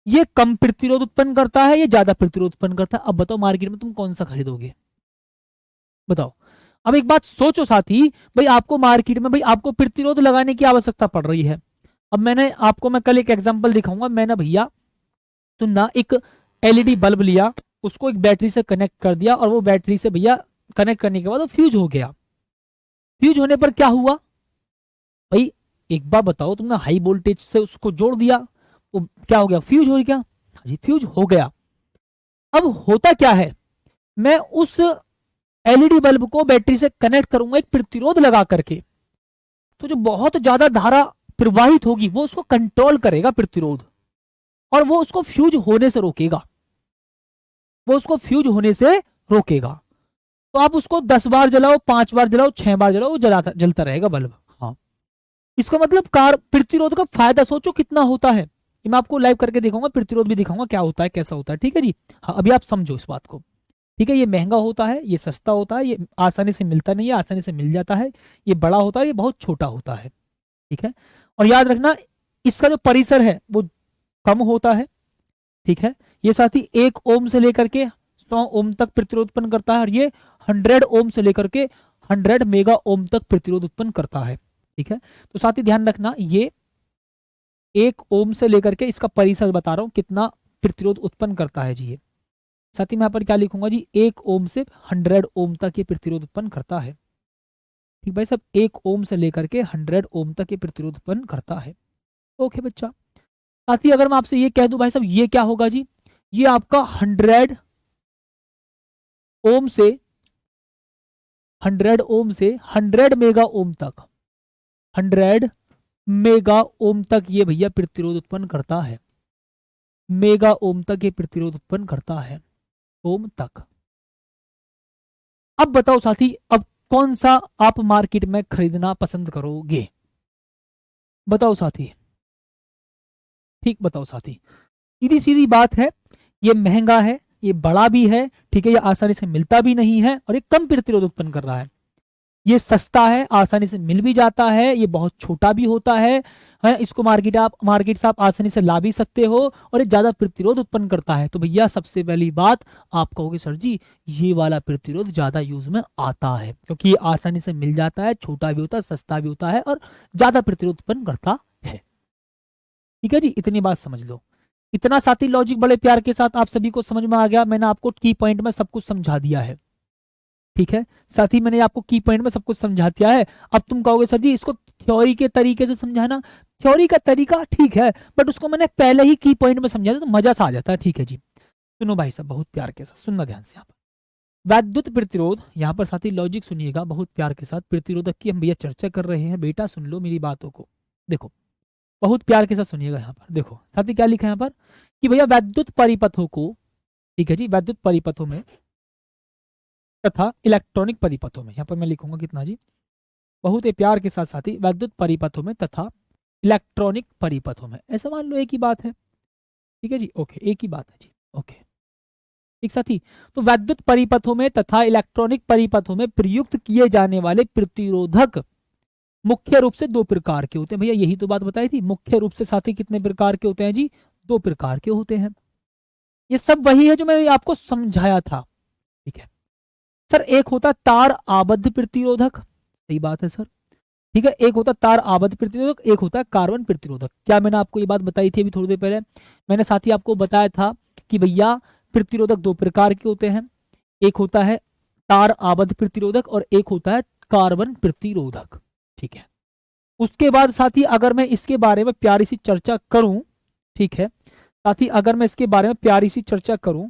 ये कम प्रतिरोध उत्पन्न करता है, ये ज्यादा प्रतिरोध उत्पन्न करता है। अब बताओ मार्केट में तुम कौन सा खरीदोगे, बताओ। अब एक बात सोचो साथी, भाई आपको मार्केट में भाई आपको प्रतिरोध लगाने की आवश्यकता पड़ रही है। अब मैंने आपको, मैं कल एक एग्जांपल दिखाऊंगा, मैंने भैया सुनना, एक एलईडी बल्ब लिया, उसको एक बैटरी से कनेक्ट कर दिया, और वो बैटरी से भैया कनेक्ट करने के बाद वो फ्यूज हो गया। फ्यूज होने पर क्या हुआ भाई, एक बार बताओ, तुमने हाई वोल्टेज से उसको जोड़ दिया, वो क्या हो गया, फ्यूज हो गया। हाँ जी, फ्यूज हो गया। अब होता क्या है, मैं उस एलईडी बल्ब को बैटरी से कनेक्ट करूंगा एक प्रतिरोध लगा करके, तो जो बहुत ज्यादा धारा प्रवाहित होगी वो उसको कंट्रोल करेगा प्रतिरोध, और वो उसको फ्यूज होने से रोकेगा, वो उसको फ्यूज होने से रोकेगा। तो आप उसको 10 बार जलाओ, 5 बार जलाओ, 6 बार जलाओ, वो जलता रहेगा बल्ब। हाँ, इसका मतलब कार प्रतिरोध का फायदा सोचो कितना होता है। मैं आपको लाइव करके दिखाऊंगा, प्रतिरोध भी दिखाऊंगा क्या होता है, कैसा होता है। ठीक है जी, हाँ अभी आप समझो इस बात को। ठीक है, ये महंगा होता है, ये सस्ता होता है, ये आसानी से मिलता नहीं है, आसानी से मिल जाता है, ये बड़ा होता है, ये बहुत छोटा होता है। ठीक है, और याद रखना इसका जो परिसर है वो कम होता है। ठीक है, ये साथ ही 1 ओम से लेकर के 100 ओम तक प्रतिरोध उत्पन्न करता है, और ये 100 ओम से लेकर के 100 मेगा ओम तक प्रतिरोध उत्पन्न करता है। ठीक है, तो साथ ही ध्यान रखना, ये 1 ओम से लेकर के इसका परिसर बता रहा हूं कितना प्रतिरोध उत्पन्न करता है जी। ये साथ ही मैं यहाँ पर क्या लिखूंगा जी, 1 ओम से 100 ओम तक ये प्रतिरोध उत्पन्न करता है। ठीक भाई, सब 1 ओम से लेकर के 100 ओम तक ये प्रतिरोध उत्पन्न करता है। ओके बच्चा, साथ ही अगर मैं आपसे ये कह दूं भाई साहब, ये क्या होगा जी, ये आपका 100 ओम से 100 मेगा ओम तक, 100 मेगा ओम तक ये भैया प्रतिरोध उत्पन्न करता है, मेगा ओम तक ये प्रतिरोध उत्पन्न करता है, ओम तक। अब बताओ साथी, अब कौन सा आप मार्केट में खरीदना पसंद करोगे, बताओ साथी। ठीक, बताओ साथी, सीधी सीधी बात है, ये महंगा है, ये बड़ा भी है, ठीक है, ये आसानी से मिलता भी नहीं है, और ये कम प्रतिरोध उत्पन्न कर रहा है। ये सस्ता है, आसानी से मिल भी जाता है, ये बहुत छोटा भी होता है, इसको मार्केट से आप आसानी से ला भी सकते हो, और ये ज्यादा प्रतिरोध उत्पन्न करता है। तो भैया सबसे पहली बात आप कहोगे सर जी ये वाला प्रतिरोध ज्यादा यूज में आता है, क्योंकि ये आसानी से मिल जाता है, छोटा भी होता है, सस्ता भी होता है, और ज्यादा प्रतिरोध उत्पन्न करता है। ठीक है जी, इतनी बात समझ लो। इतना साथी लॉजिक बड़े प्यार के साथ आप सभी को समझ में आ गया। मैंने आपको की पॉइंट में सब कुछ समझा दिया है। ठीक है साथी, मैंने आपको की पॉइंट में सब कुछ समझा दिया है। अब तुम कहोगे सर जी इसको थ्योरी के तरीके से समझाना, थ्योरी का तरीका ठीक है, बट उसको मैंने पहले ही की पॉइंट में समझा दिया तो मजा सा आ जाता है। ठीक है जी, सुनो भाई साहब बहुत प्यार के साथ, सुनना ध्यान से। यहाँ पर वैद्युत प्रतिरोध, यहाँ पर साथी लॉजिक सुनिएगा बहुत प्यार के साथ। प्रतिरोधक की हम भैया चर्चा कर रहे हैं, बेटा सुन लो मेरी बातों को। देखो बहुत प्यार के साथ सुनिएगा। यहाँ पर देखो साथी क्या लिखा है यहाँ पर कि भैया वैद्युत परिपथों को, ठीक है जी, वैद्युत परिपथों में तथा इलेक्ट्रॉनिक परिपथों में, यहाँ पर मैं लिखूंगा कितना जी, बहुत ही प्यार के साथ साथी, वैद्युत परिपथों में तथा इलेक्ट्रॉनिक परिपथों में, ऐसा मान लो एक ही बात है। ठीक है जी, ओके, एक ही बात है जी, ओके ठीक साथी। तो वैद्युत परिपथों में तथा इलेक्ट्रॉनिक परिपथों में प्रयुक्त किए जाने वाले प्रतिरोधक मुख्य रूप से दो प्रकार के होते हैं। भैया यही तो बात बताई थी, मुख्य रूप से साथी कितने प्रकार के होते हैं जी, दो प्रकार के होते हैं। ये सब वही है जो मैंने आपको समझाया था। ठीक है सर, एक होता तार आबद्ध प्रतिरोधक, सही बात है सर। ठीक है, एक होता तार आबद्ध प्रतिरोधक, एक होता है कार्बन प्रतिरोधक। क्या मैंने आपको ये बात बताई थी अभी थोड़ी देर पहले? मैंने साथी आपको बताया था कि भैया प्रतिरोधक दो प्रकार के होते हैं, एक होता है तार आबद्ध प्रतिरोधक और एक होता है कार्बन प्रतिरोधक। ठीक है, उसके बाद साथी अगर मैं इसके बारे में प्यारी सी चर्चा करूं, ठीक है साथी, अगर मैं इसके बारे में प्यारी सी चर्चा करूं,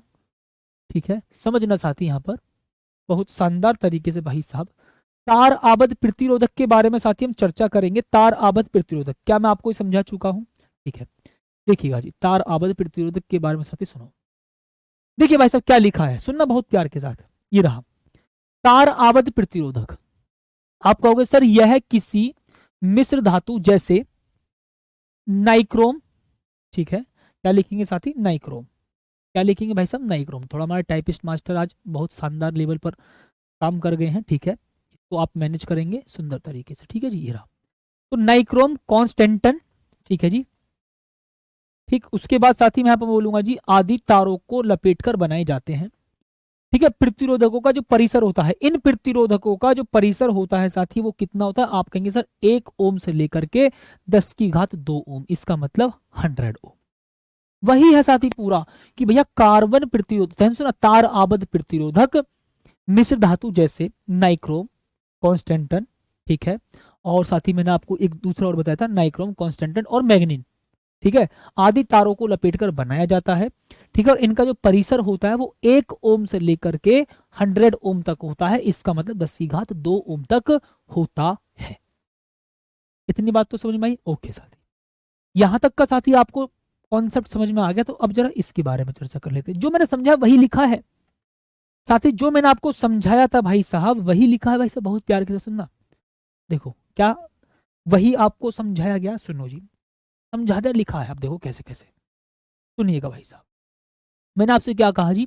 ठीक है समझना साथी, यहां पर बहुत शानदार तरीके से भाई साहब तार आबद्ध प्रतिरोधक के बारे में साथी हम चर्चा करेंगे। तार आबद्ध प्रतिरोधक क्या मैं आपको समझा चुका हूं? ठीक है, देखिएगा जी तार आबद्ध प्रतिरोधक के बारे में साथी सुनो। देखिए भाई साहब क्या लिखा है, सुनना बहुत प्यार के साथ। ये रहा तार आबद्ध प्रतिरोधक। आप कहोगे सर यह किसी मिश्र धातु जैसे नाइक्रोम, ठीक है क्या लिखेंगे साथी, नाइक्रोम। क्या लिखेंगे भाई साहब, नाइक्रोम। थोड़ा हमारे टाइपिस्ट मास्टर आज बहुत शानदार लेवल पर काम कर गए हैं। ठीक है, तो आप मैनेज करेंगे सुंदर तरीके से। ठीक है जी, ये रहा तो नाइक्रोम कॉन्स्टेंटन। ठीक है जी, ठीक उसके बाद साथी मैं यहाँ पर बोलूंगा जी आदि तारों को लपेटकर बनाए जाते हैं। ठीक है, प्रतिरोधकों का जो परिसर होता है, इन प्रतिरोधकों का जो परिसर होता है साथी वो कितना होता है? आप कहेंगे सर 1 ओम से लेकर के 10⁻2 ओम, इसका मतलब 100 ओम। वही है साथी पूरा कि भैया कार्बन प्रतिरोध, सुना, तार आबद्ध प्रतिरोधक मिश्र धातु जैसे नाइक्रोम कॉन्स्टेंटन, ठीक है, और साथ ही मैंने आपको एक दूसरा और बताया था नाइक्रोम कॉन्स्टेंटन और मैग्नीन, ठीक है, आदि तारों को लपेटकर बनाया जाता है। ठीक है, और इनका जो परिसर होता है वो 1 ओम से लेकर के 100 ओम तक होता है, इसका मतलब 10⁻2 ओम तक होता है। इतनी बात तो समझ में आई? ओके साथी, यहां तक का साथी आपको कॉन्सेप्ट समझ में आ गया। तो अब जरा इसके बारे में चर्चा कर लेते हैं। जो मैंने समझा वही लिखा है साथी, जो मैंने आपको समझाया था भाई साहब वही लिखा है। भाई साहब बहुत प्यार के साथ सुनना, देखो क्या वही आपको समझाया गया, सुनो जी समझा दिया, लिखा है, आप देखो कैसे कैसे, सुनिएगा भाई साहब। मैंने आपसे क्या कहा जी,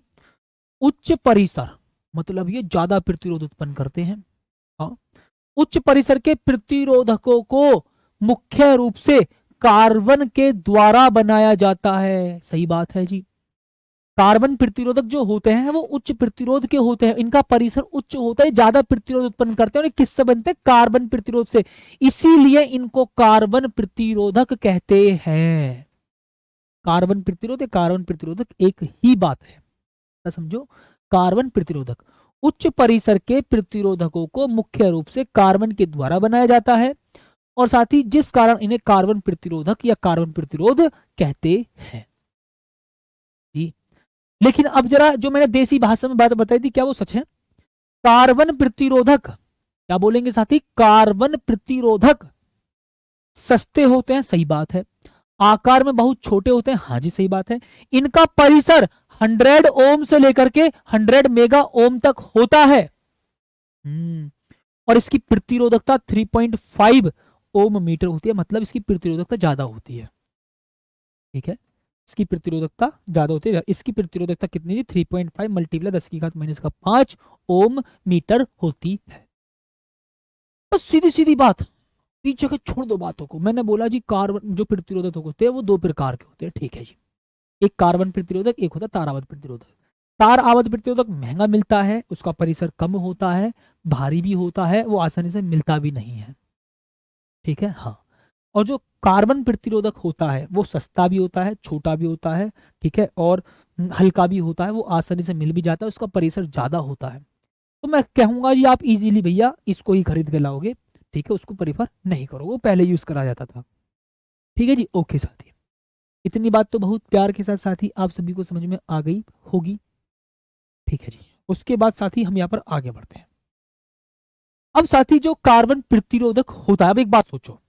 उच्च परिसर मतलब ये ज्यादा प्रतिरोध उत्पन्न करते हैं। हाँ, उच्च परिसर के प्रतिरोधकों को मुख्य रूप से कार्बन के द्वारा बनाया जाता है। सही बात है जी, कार्बन प्रतिरोधक जो होते हैं वो उच्च प्रतिरोध के होते हैं, इनका परिसर उच्च होता है, ज्यादा प्रतिरोध उत्पन्न करते हैं। और किससे बनते हैं? कार्बन प्रतिरोध से, इसीलिए इनको कार्बन प्रतिरोधक कहते हैं। कार्बन प्रतिरोध या कार्बन प्रतिरोधक एक ही बात है, समझो। कार्बन प्रतिरोधक उच्च परिसर के प्रतिरोधकों को मुख्य रूप से कार्बन के द्वारा बनाया जाता है, और साथ ही जिस कारण इन्हें कार्बन प्रतिरोधक या कार्बन प्रतिरोध कहते हैं। लेकिन अब जरा जो मैंने देसी भाषा में बात बताई थी क्या वो सच है? कार्बन प्रतिरोधक, क्या बोलेंगे साथी, कार्बन प्रतिरोधक सस्ते होते हैं, सही बात है। आकार में बहुत छोटे होते हैं, हाँ जी सही बात है। इनका परिसर 100 ओम से लेकर के 100 मेगा ओम तक होता है। और इसकी प्रतिरोधकता 3.5 ओम मीटर होती है, मतलब इसकी प्रतिरोधकता ज्यादा होती है। ठीक है, इसकी प्रतिरोधकता ज्यादा होती है। इसकी प्रतिरोधकता कितनी है? 3.5 मल्टीप्लाई 10⁻⁵ ओम मीटर होती है। बस सीधी सीधी बात, पीछे के छोड़ दो बातों को। मैंने बोला जी कार्बन जो प्रतिरोधक होते हैं वो दो प्रकार के होते हैं, ठीक है जी। एक कार्बन प्रतिरोधक, एक होता है तार आवध प्रतिरोधक। तार आवध प्रतिरोधक महंगा मिलता है, उसका परिसर कम होता है, भारी भी होता है, वो आसानी से मिलता भी नहीं है, ठीक है हाँ। और जो कार्बन प्रतिरोधक होता है वो सस्ता भी होता है, छोटा भी होता है, ठीक है, और हल्का भी होता है, वो आसानी से मिल भी जाता है, उसका परिसर ज्यादा होता है। तो मैं कहूंगा जी आप इजीली भैया इसको ही खरीद के लाओगे, ठीक है, उसको प्रीफर नहीं करोगे, वो पहले यूज करा जाता था, ठीक है जी। ओके साथी, इतनी बात तो बहुत प्यार के साथ साथी आप सभी को समझ में आ गई होगी, ठीक है जी। उसके बाद साथी हम यहाँ पर आगे बढ़ते हैं। अब साथी जो कार्बन प्रतिरोधक होता है, अब एक बात सोचो,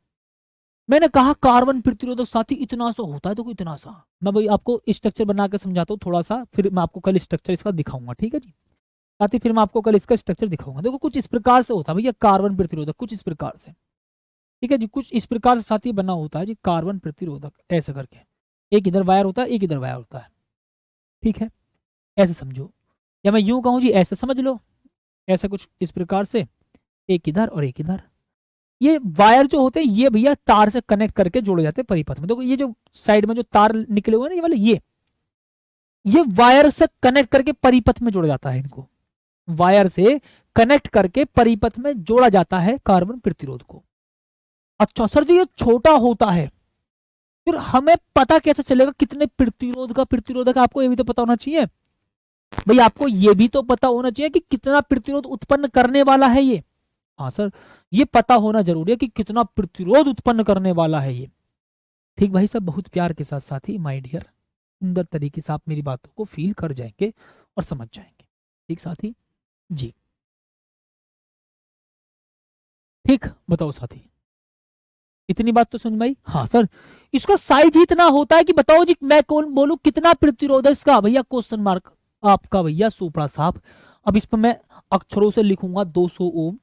मैंने कहा कार्बन प्रतिरोधक साथी इतना सा होता है, तो इतना सा, मैं भाई आपको स्ट्रक्चर बना के समझाता हूँ थोड़ा सा, फिर मैं आपको कल स्ट्रक्चर इसका दिखाऊंगा, ठीक है जी। साथी फिर मैं आपको कल इसका स्ट्रक्चर दिखाऊंगा। देखो कुछ इस प्रकार से होता है भैया कार्बन प्रतिरोधक, कुछ इस प्रकार से, ठीक है जी, कुछ इस प्रकार से साथी बना होता है जी कार्बन प्रतिरोधक, ऐसे करके, एक इधर वायर होता है, एक इधर वायर होता है, ठीक है, ऐसे समझो, या मैं यूं कहूं जी ऐसे समझ लो, ऐसा कुछ इस प्रकार से, एक इधर और एक इधर। ये वायर जो होते हैं ये भैया तार से कनेक्ट करके जोड़े जाते हैं परिपथ में। देखो ये जो साइड में जो तार निकले हुए हैं ना ये वाले, ये वायर से कनेक्ट करके परिपथ में जोड़ा जाता है, इनको वायर से कनेक्ट करके परिपथ में जोड़ा जाता है कार्बन प्रतिरोध को। अच्छा सर जी ये छोटा होता है, फिर हमें पता कैसे चलेगा कितने प्रतिरोध का प्रतिरोधक है? आपको ये भी तो पता होना चाहिए भाई, आपको ये भी तो पता होना चाहिए कि कितना प्रतिरोध उत्पन्न करने वाला है ये। हाँ सर, ये पता होना जरूरी है कि कितना प्रतिरोध उत्पन्न करने वाला है ये, ठीक भाई साहब, बहुत प्यार के साथ साथ ही माय डियर, सुंदर तरीके से आप मेरी बातों को फील कर जाएंगे और समझ जाएंगे, ठीक साथी जी। ठीक बताओ साथी, इतनी बात तो समझ में आई? हाँ सर, इसका साइज ही इतना होता है कि बताओ जी मैं कौन बोलूं कितना प्रतिरोध है इसका, भैया क्वेश्चन मार्क आपका भैया सोपड़ा साहब। अब इस पर मैं अक्षरों से लिखूंगा 200 ओम,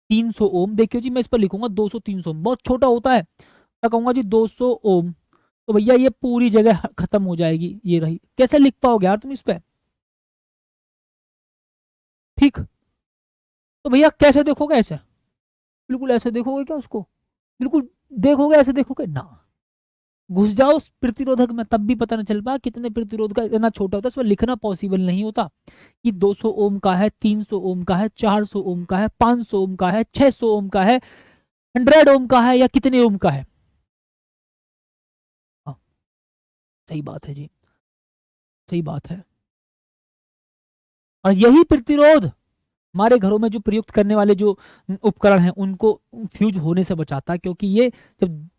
300 ओम, देखियो जी मैं इस पर लिखूंगा 200 300 ओम, बहुत छोटा होता है, मैं कहूंगा जी 200 ओम, तो भैया ये पूरी जगह खत्म हो जाएगी, ये रही, कैसे लिख पाओगे यार तुम इस पे, ठीक। तो भैया कैसे देखोगे, ऐसे बिल्कुल ऐसे देखोगे क्या उसको, बिल्कुल देखोगे ऐसे देखोगे ना, घुस जाओ उस प्रतिरोधक में तब भी पता नहीं चल पा कितने प्रतिरोध का, इतना छोटा होता है इसमें लिखना पॉसिबल नहीं होता कि 200 ओम का है, 300 ओम का है, 400 ओम का है, 500 ओम का है, 600 ओम का है, 100 ओम का है, या कितने ओम का है। हाँ सही बात है जी, सही बात है। और यही प्रतिरोध हमारे घरों में जो प्रयुक्त करने वाले जो उपकरण हैं उनको फ्यूज होने से बचाता है, क्योंकि ये जब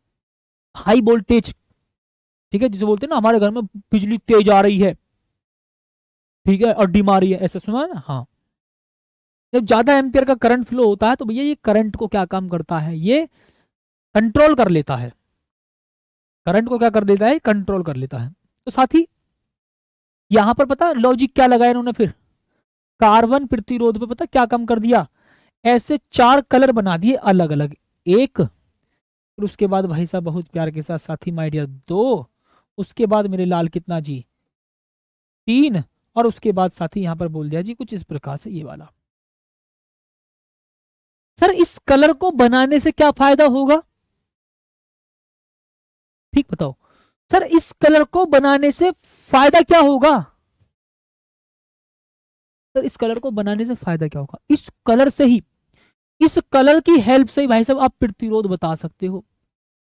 हाई वोल्टेज, ठीक है, जिसे बोलते हैं ना हमारे घर में बिजली तेज आ रही है, ठीक है, और डिम आ रही है, ऐसा सुना है ना, हाँ, जब ज्यादा एम्पियर का करंट फ्लो होता है तो भैया ये करंट को क्या काम करता है, ये कंट्रोल कर लेता है, करंट को क्या कर देता है, कंट्रोल कर लेता है। तो साथी यहां पर पता लॉजिक क्या लगाया इन्होंने, फिर कार्बन प्रतिरोध पे पता क्या काम कर दिया, ऐसे चार कलर बना दिए अलग अलग, एक, फिर उसके बाद भाई साहब बहुत प्यार के साथ साथी माय डियर दो, उसके बाद मेरे लाल कितना जी, तीन, और उसके बाद साथी यहां पर बोल दिया जी कुछ इस प्रकार से ये वाला। सर इस कलर को बनाने से क्या फायदा होगा, ठीक बताओ, सर इस कलर को बनाने से फायदा क्या होगा, सर इस कलर को बनाने से फायदा क्या होगा, इस कलर से ही, इस कलर की हेल्प से ही भाई साहब आप प्रतिरोध बता सकते हो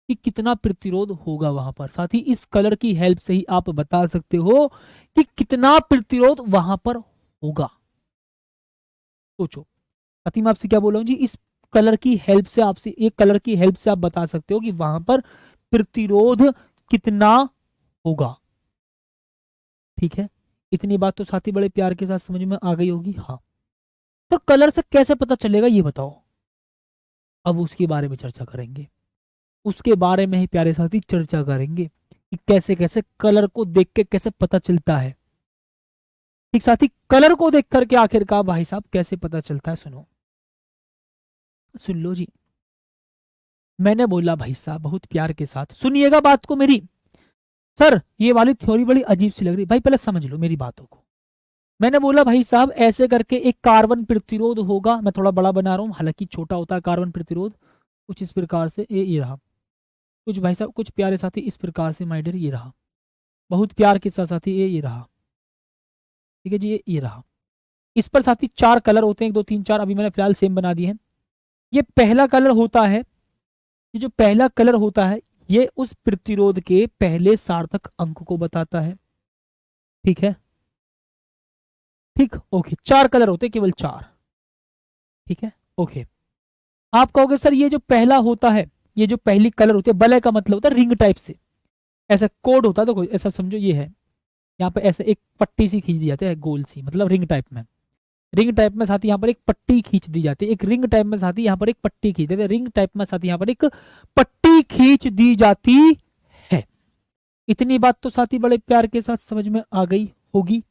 कि कितना प्रतिरोध होगा वहां पर, साथ ही इस कलर की हेल्प से ही आप बता सकते हो कि कितना प्रतिरोध वहां पर होगा। सोचो साथी मैं आपसे क्या बोल रहा हूं जी, इस कलर की हेल्प से, आपसे एक कलर की हेल्प से आप बता सकते हो कि वहां पर प्रतिरोध कितना होगा, ठीक है। इतनी बात तो साथी बड़े प्यार के साथ समझ में आ गई होगी, हाँ। तो कलर से कैसे पता चलेगा ये बताओ, अब उसके बारे में चर्चा करेंगे, उसके बारे में ही प्यारे साथी चर्चा करेंगे कि कैसे कैसे कलर को देख के कैसे पता चलता है, ठीक साथी, कलर को देख करके आखिरकार भाई साहब कैसे पता चलता है, सुनो, सुन लो जी, मैंने बोला भाई साहब बहुत प्यार के साथ सुनिएगा बात को मेरी, सर ये वाली थ्योरी बड़ी अजीब सी लग रही, भाई पहले समझ लो मेरी बातों को, मैंने बोला भाई साहब ऐसे करके एक कार्बन प्रतिरोध होगा, मैं थोड़ा बड़ा बना रहा हूँ, हालांकि छोटा होता है कार्बन प्रतिरोध, कुछ इस प्रकार से ये रहा। कुछ भाई साहब, कुछ प्यारे साथी इस प्रकार से माय डियर ये रहा, बहुत प्यार के साथ साथी ये रहा। ठीक है जी, ये रहा। इस पर साथी चार कलर होते हैं, एक दो तीन चार, अभी मैंने फिलहाल सेम बना दिए हैं। ये पहला कलर होता है, ये जो पहला कलर होता है ये उस प्रतिरोध के पहले सार्थक अंक को बताता है। ठीक है, ठीक, ओके, चार कलर होते हैं, केवल चार। ठीक है, ओके। आप कहोगे सर ये जो पहला होता है, ये जो पहली कलर होती है, वलय का मतलब होता है रिंग टाइप से, ऐसा कोड होता है, देखो ऐसा समझो ये है, यहाँ पे ऐसे एक पट्टी सी खींच दी जाती है गोल सी, मतलब रिंग टाइप में। रिंग टाइप में साथ ही यहाँ पर एक पट्टी खींच दी जाती है, एक रिंग टाइप में साथ ही यहाँ पर एक पट्टी खींच देते हैं, रिंग टाइप में साथ ही यहाँ पर एक पट्टी खींच दी जाती है। इतनी बात तो साथी बड़े प्यार के साथ समझ में आ गई होगी।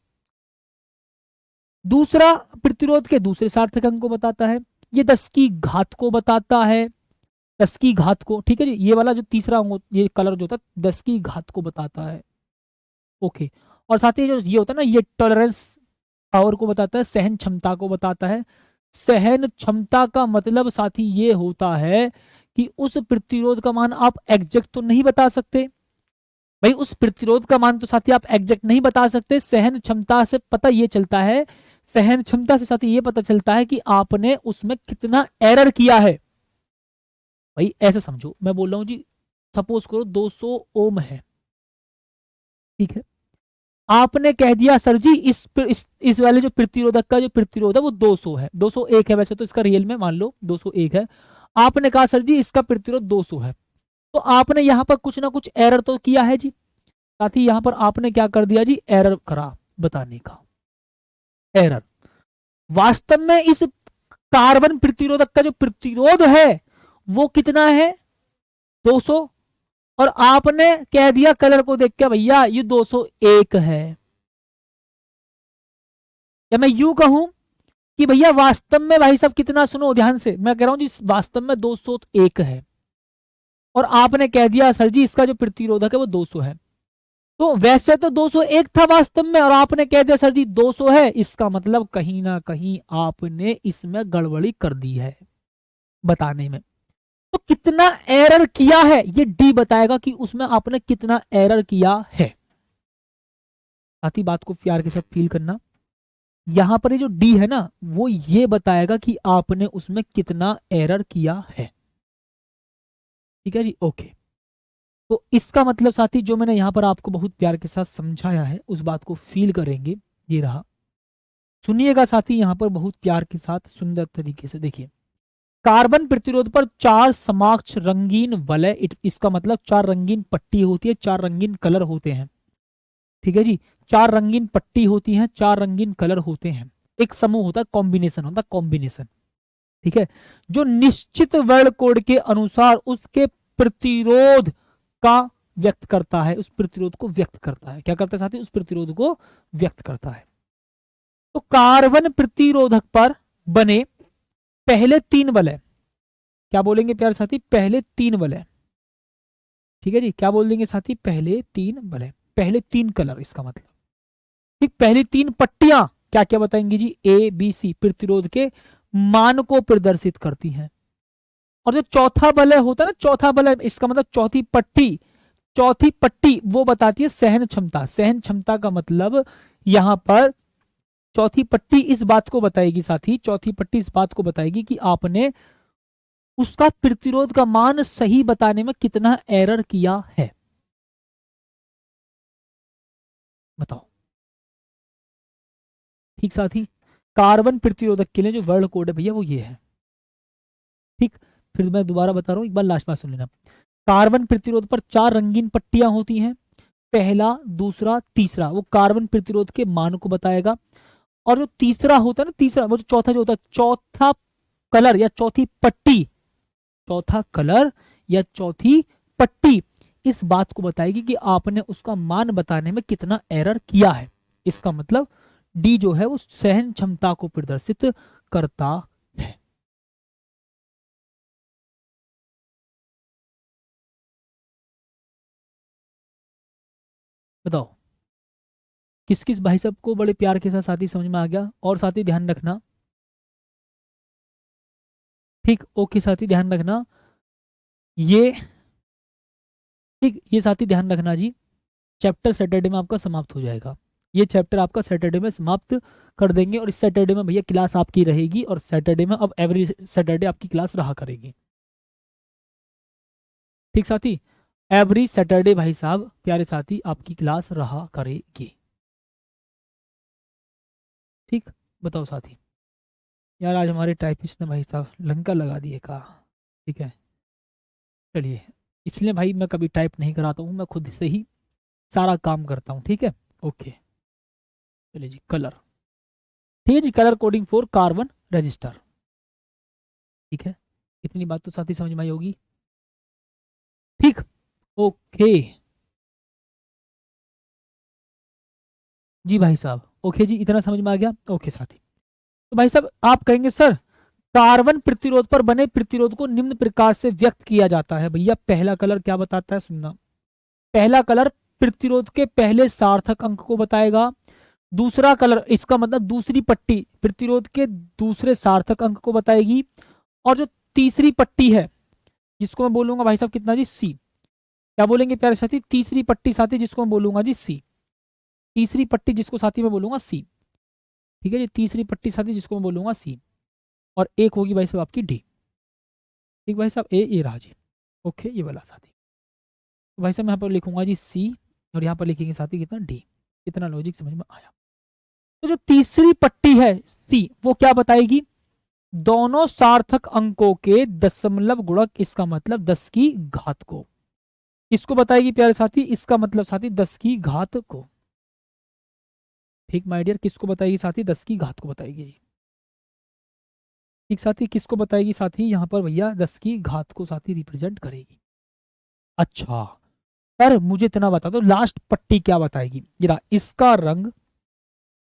दूसरा प्रतिरोध के दूसरे सार्थक अंक को बताता है, ये 10 की घात को बताता है, 10 की घात को। ठीक है जी, ये वाला जो तीसरा अंक, ये कलर जो होता है 10 की घात को बताता है। ओके। और साथ ही जो ये होता है ना, ये टॉलरेंस पावर को बताता है, सहन क्षमता को बताता है। सहन क्षमता का मतलब साथी ये होता है कि उस प्रतिरोध का मान आप एग्जैक्ट तो नहीं बता सकते भाई, उस प्रतिरोध का मान तो साथी आप एग्जैक्ट नहीं बता सकते, सहन क्षमता से पता ये चलता है, सहन क्षमता से साथी ये पता चलता है कि आपने उसमें कितना एरर किया है। भाई ऐसे समझो, मैं बोल रहा हूं जी, सपोज करो 200 ओम है। ठीक है, आपने कह दिया सर जी इस वाले जो प्रतिरोधक का जो प्रतिरोध है वो 200 है, 201 है, वैसे तो इसका रियल में मान लो 201 है। आपने कहा सर जी इसका प्रतिरोध 200 है, तो आपने यहां पर कुछ ना कुछ एरर तो किया है जी। साथ ही यहां पर आपने क्या कर दिया जी, एरर करा बताने का, एरर। वास्तव में इस कार्बन प्रतिरोधक का जो प्रतिरोध है वो कितना है, 200, और आपने कह दिया कलर को देख के भैया ये 201 है। या मैं यूं कहूं कि भैया वास्तव में भाई साहब कितना, सुनो ध्यान से, मैं कह रहा हूं जी वास्तव में 201 है, और आपने कह दिया सर जी इसका जो प्रतिरोधक है वो 200 है। तो वैसे तो 201 था वास्तव में, और आपने कह दिया सर जी 200 है, इसका मतलब कहीं ना कहीं आपने इसमें गड़बड़ी कर दी है बताने में। तो कितना एरर किया है ये डी बताएगा कि उसमें आपने कितना एरर किया है। साथ ही बात को प्यार के साथ फील करना, यहां पर ये जो डी है ना वो ये बताएगा कि आपने उसमें कितना एरर किया है। ठीक है जी, ओके। तो इसका मतलब साथी जो मैंने यहां पर आपको बहुत प्यार के साथ समझाया है उस बात को फील करेंगे, ये रहा। सुनिएगा साथी यहां पर बहुत प्यार के साथ सुंदर तरीके से देखिए, कार्बन प्रतिरोध पर चार समाक्ष रंगीन वलय, इसका मतलब चार रंगीन पट्टी होती है, चार रंगीन कलर होते हैं। ठीक है जी, चार रंगीन पट्टी होती है, चार रंगीन कलर होते हैं, एक समूह होता है, कॉम्बिनेशन होता है, कॉम्बिनेशन। ठीक है, जो निश्चित वर्ण कोड के अनुसार उसके प्रतिरोध का व्यक्त करता है, उस प्रतिरोध को व्यक्त करता है, क्या करता है साथी, उस प्रतिरोध को व्यक्त करता है। तो कार्बन प्रतिरोधक पर बने पहले तीन वलय, क्या बोलेंगे प्यारे साथी, पहले तीन वलय। ठीक है जी, क्या बोल देंगे साथी, पहले तीन वलय, पहले तीन कलर, इसका मतलब ठीक, पहली तीन पट्टियां क्या क्या बताएंगी जी, ए बी सी प्रतिरोध के मान को प्रदर्शित करती हैं। और जो चौथा वलय होता है ना, चौथा वलय, इसका मतलब चौथी पट्टी, चौथी पट्टी वो बताती है सहन क्षमता। सहन क्षमता का मतलब यहां पर चौथी पट्टी इस बात को बताएगी साथी, चौथी पट्टी इस बात को बताएगी कि आपने उसका प्रतिरोध का मान सही बताने में कितना एरर किया है। बताओ। ठीक साथी, कार्बन प्रतिरोधक के लिए जो वर्ड कोड है भैया वो ये है। ठीक, फिर मैं दोबारा बता रहा हूं, एक बार लास्ट बात सुन लेना। कार्बन प्रतिरोध पर चार रंगीन पट्टियां होती हैं, पहला दूसरा तीसरा, वो कार्बन प्रतिरोध के मान को बताएगा। और जो तीसरा होता है ना, तीसरा वो जो चौथा जो होता है, चौथा कलर या चौथी पट्टी, चौथा कलर या चौथी पट्टी इस बात को बताएगी कि आपने उसका मान बताने में कितना एरर किया है। इसका मतलब डी जो है वो सहन क्षमता को प्रदर्शित करता है। बताओ किस किस भाई साहब को बड़े प्यार के साथ साथी समझ में आ गया? और साथी ध्यान रखना, ठीक, ओके साथी ध्यान रखना ये, ठीक, ये साथी ध्यान रखना जी, चैप्टर सैटरडे में आपका समाप्त हो जाएगा। ये चैप्टर आपका सैटरडे में समाप्त कर देंगे, और इस सैटरडे में भैया क्लास आपकी रहेगी, और सैटरडे में अब एवरी सैटरडे आपकी क्लास रहा करेगी। ठीक साथी, एवरी सैटरडे भाई साहब प्यारे साथी आपकी क्लास रहा करेगी। ठीक, बताओ साथी। यार आज हमारे टाइपिस्ट ने भाई साहब लंका लगा दिए का। ठीक है, चलिए, इसलिए भाई मैं कभी टाइप नहीं कराता हूँ, मैं खुद से ही सारा काम करता हूँ। ठीक है, ओके, चलिए जी, कलर, ठीक है जी, colour coding for carbon register. ठीक है, इतनी बात तो साथी समझ में आई होगी। ठीक, ओके जी भाई साहब, ओके जी, इतना समझ में आ गया। ओके साथी, तो भाई साहब आप कहेंगे सर कार्बन प्रतिरोध पर बने प्रतिरोध को निम्न प्रकार से व्यक्त किया जाता है। भैया पहला कलर क्या बताता है, सुनना। पहला कलर प्रतिरोध के पहले सार्थक अंक को बताएगा। दूसरा कलर, इसका मतलब दूसरी पट्टी प्रतिरोध के दूसरे सार्थक अंक को बताएगी। और जो तीसरी पट्टी है जिसको मैं बोलूंगा भाई साहब कितना जी, सी। क्या बोलेंगे प्यारे साथी, तीसरी पट्टी साथी जिसको मैं बोलूंगा जी सी। तीसरी पट्टी जिसको साथी मैं बोलूंगा सी। ठीक है जी, तीसरी पट्टी साथी जिसको मैं बोलूंगा सी। और एक होगी भाई साहब आपकी डी। ठीक भाई साहब, ए रहा जी। ओके, ये वाला साथी, तो भाई साहब मैं यहाँ पर लिखूंगा जी सी, और यहाँ पर लिखेंगे साथी कितना, डी। इतना लॉजिक समझ में आया। तो जो तीसरी पट्टी है सी, वो क्या बताएगी, दोनों सार्थक अंकों के दशमलव गुणक, इसका मतलब 10 की घात को। इसको बताएगी प्यारे साथी, इसका मतलब साथी 10 की घात को। ठीक माय डियर, किसको बताएगी साथी, 10 की घात को बताएगी जी। ठीक साथी, किसको बताएगी साथी, यहाँ पर भैया 10 की घात को साथी रिप्रेजेंट करेगी। अच्छा, पर मुझे इतना बता दो लास्ट पट्टी क्या बताएगी जरा। इसका रंग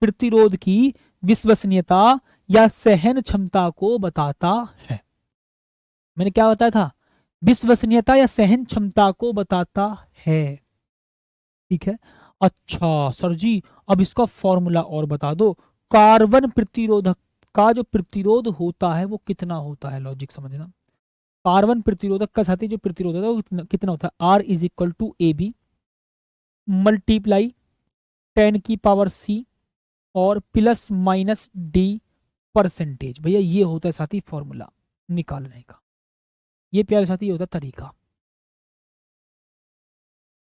प्रतिरोध की विश्वसनीयता या सहन क्षमता को बताता है। मैंने क्या बताया था, विश्वसनीयता या सहन क्षमता को बताता है। ठीक है, अच्छा सर जी, अब इसका फॉर्मूला और बता दो। कार्बन प्रतिरोधक का जो प्रतिरोध होता है वो कितना होता है, लॉजिक समझना। कार्बन प्रतिरोधक का साथी जो प्रतिरोध होता है वो कितना होता है, R is equal to A B multiply 10⁻⁶ और प्लस माइनस डी परसेंटेज। भैया ये होता है साथी फॉर्मूला निकालने का। ये प्यारे साथी ये होता है तरीका।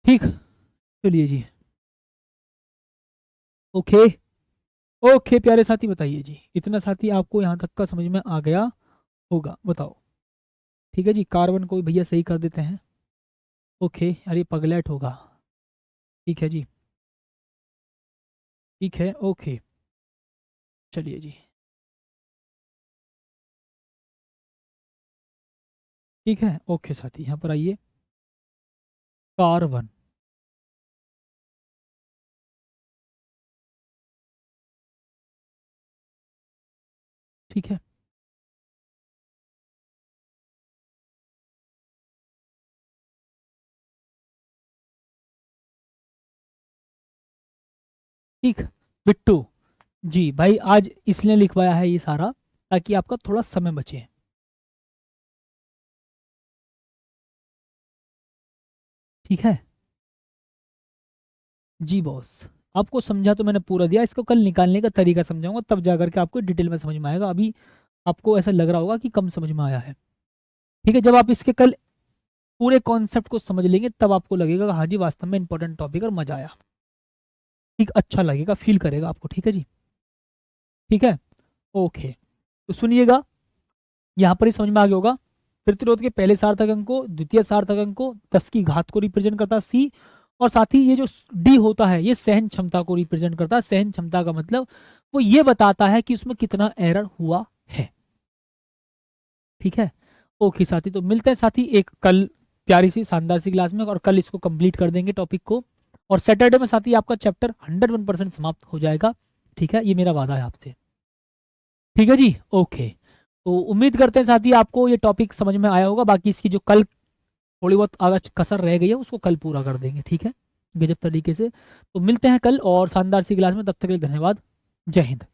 ठीक, चलिए जी, ओके ओके प्यारे साथी, बताइए जी, इतना साथी आपको यहाँ तक का समझ में आ गया होगा, बताओ। ठीक है जी, कार्बन को भैया सही कर देते हैं। ओके, अरे पगलेट होगा। ठीक है जी, ठीक है, ओके, चलिए जी, ठीक है, ओके साथी, यहाँ पर आइए, कार्बन, ठीक है, ठीक, बिट्टू जी भाई आज इसलिए लिखवाया है ये सारा ताकि आपका थोड़ा समय बचे। ठीक है जी बॉस, आपको समझा तो मैंने पूरा दिया, इसको कल निकालने का तरीका समझाऊंगा, तब जाकर के आपको डिटेल में समझ में आएगा। अभी आपको ऐसा लग रहा होगा कि कम समझ में आया है। ठीक है, जब आप इसके कल पूरे कॉन्सेप्ट को समझ लेंगे तब आपको लगेगा कि हाँ जी वास्तव में इंपॉर्टेंट टॉपिक और मजा आया। ठीक, अच्छा लगेगा, फील करेगा आपको। ठीक है जी, ठीक है, ओके, तो सुनिएगा, यहाँ पर ही समझ में आ गया होगा। प्रतिरोध के पहले सार्थक अंक को, द्वितीय सार्थक अंक को 10 की घात को रिप्रेजेंट करता है सी, और साथ ही ये जो डी होता है ये सहन क्षमता को रिप्रेजेंट करता है। सहन क्षमता का मतलब वो ये बताता है कि उसमें कितना एरर हुआ है। ठीक है, ओके साथी, तो मिलते हैं साथी एक कल प्यारी सी शानदार सी क्लास में, और कल इसको कंप्लीट कर देंगे टॉपिक को, और सैटरडे में साथी आपका चैप्टर 101% समाप्त हो जाएगा। ठीक है, ये मेरा वादा है आपसे। ठीक है जी, ओके, तो उम्मीद करते हैं साथी आपको ये टॉपिक समझ में आया होगा। बाकी इसकी जो कल थोड़ी बहुत आगे कसर रह गई है उसको कल पूरा कर देंगे। ठीक है। गजब तरीके से। तो मिलते हैं कल और शानदार सी क्लास में, तब तक के लिए धन्यवाद। जय हिंद।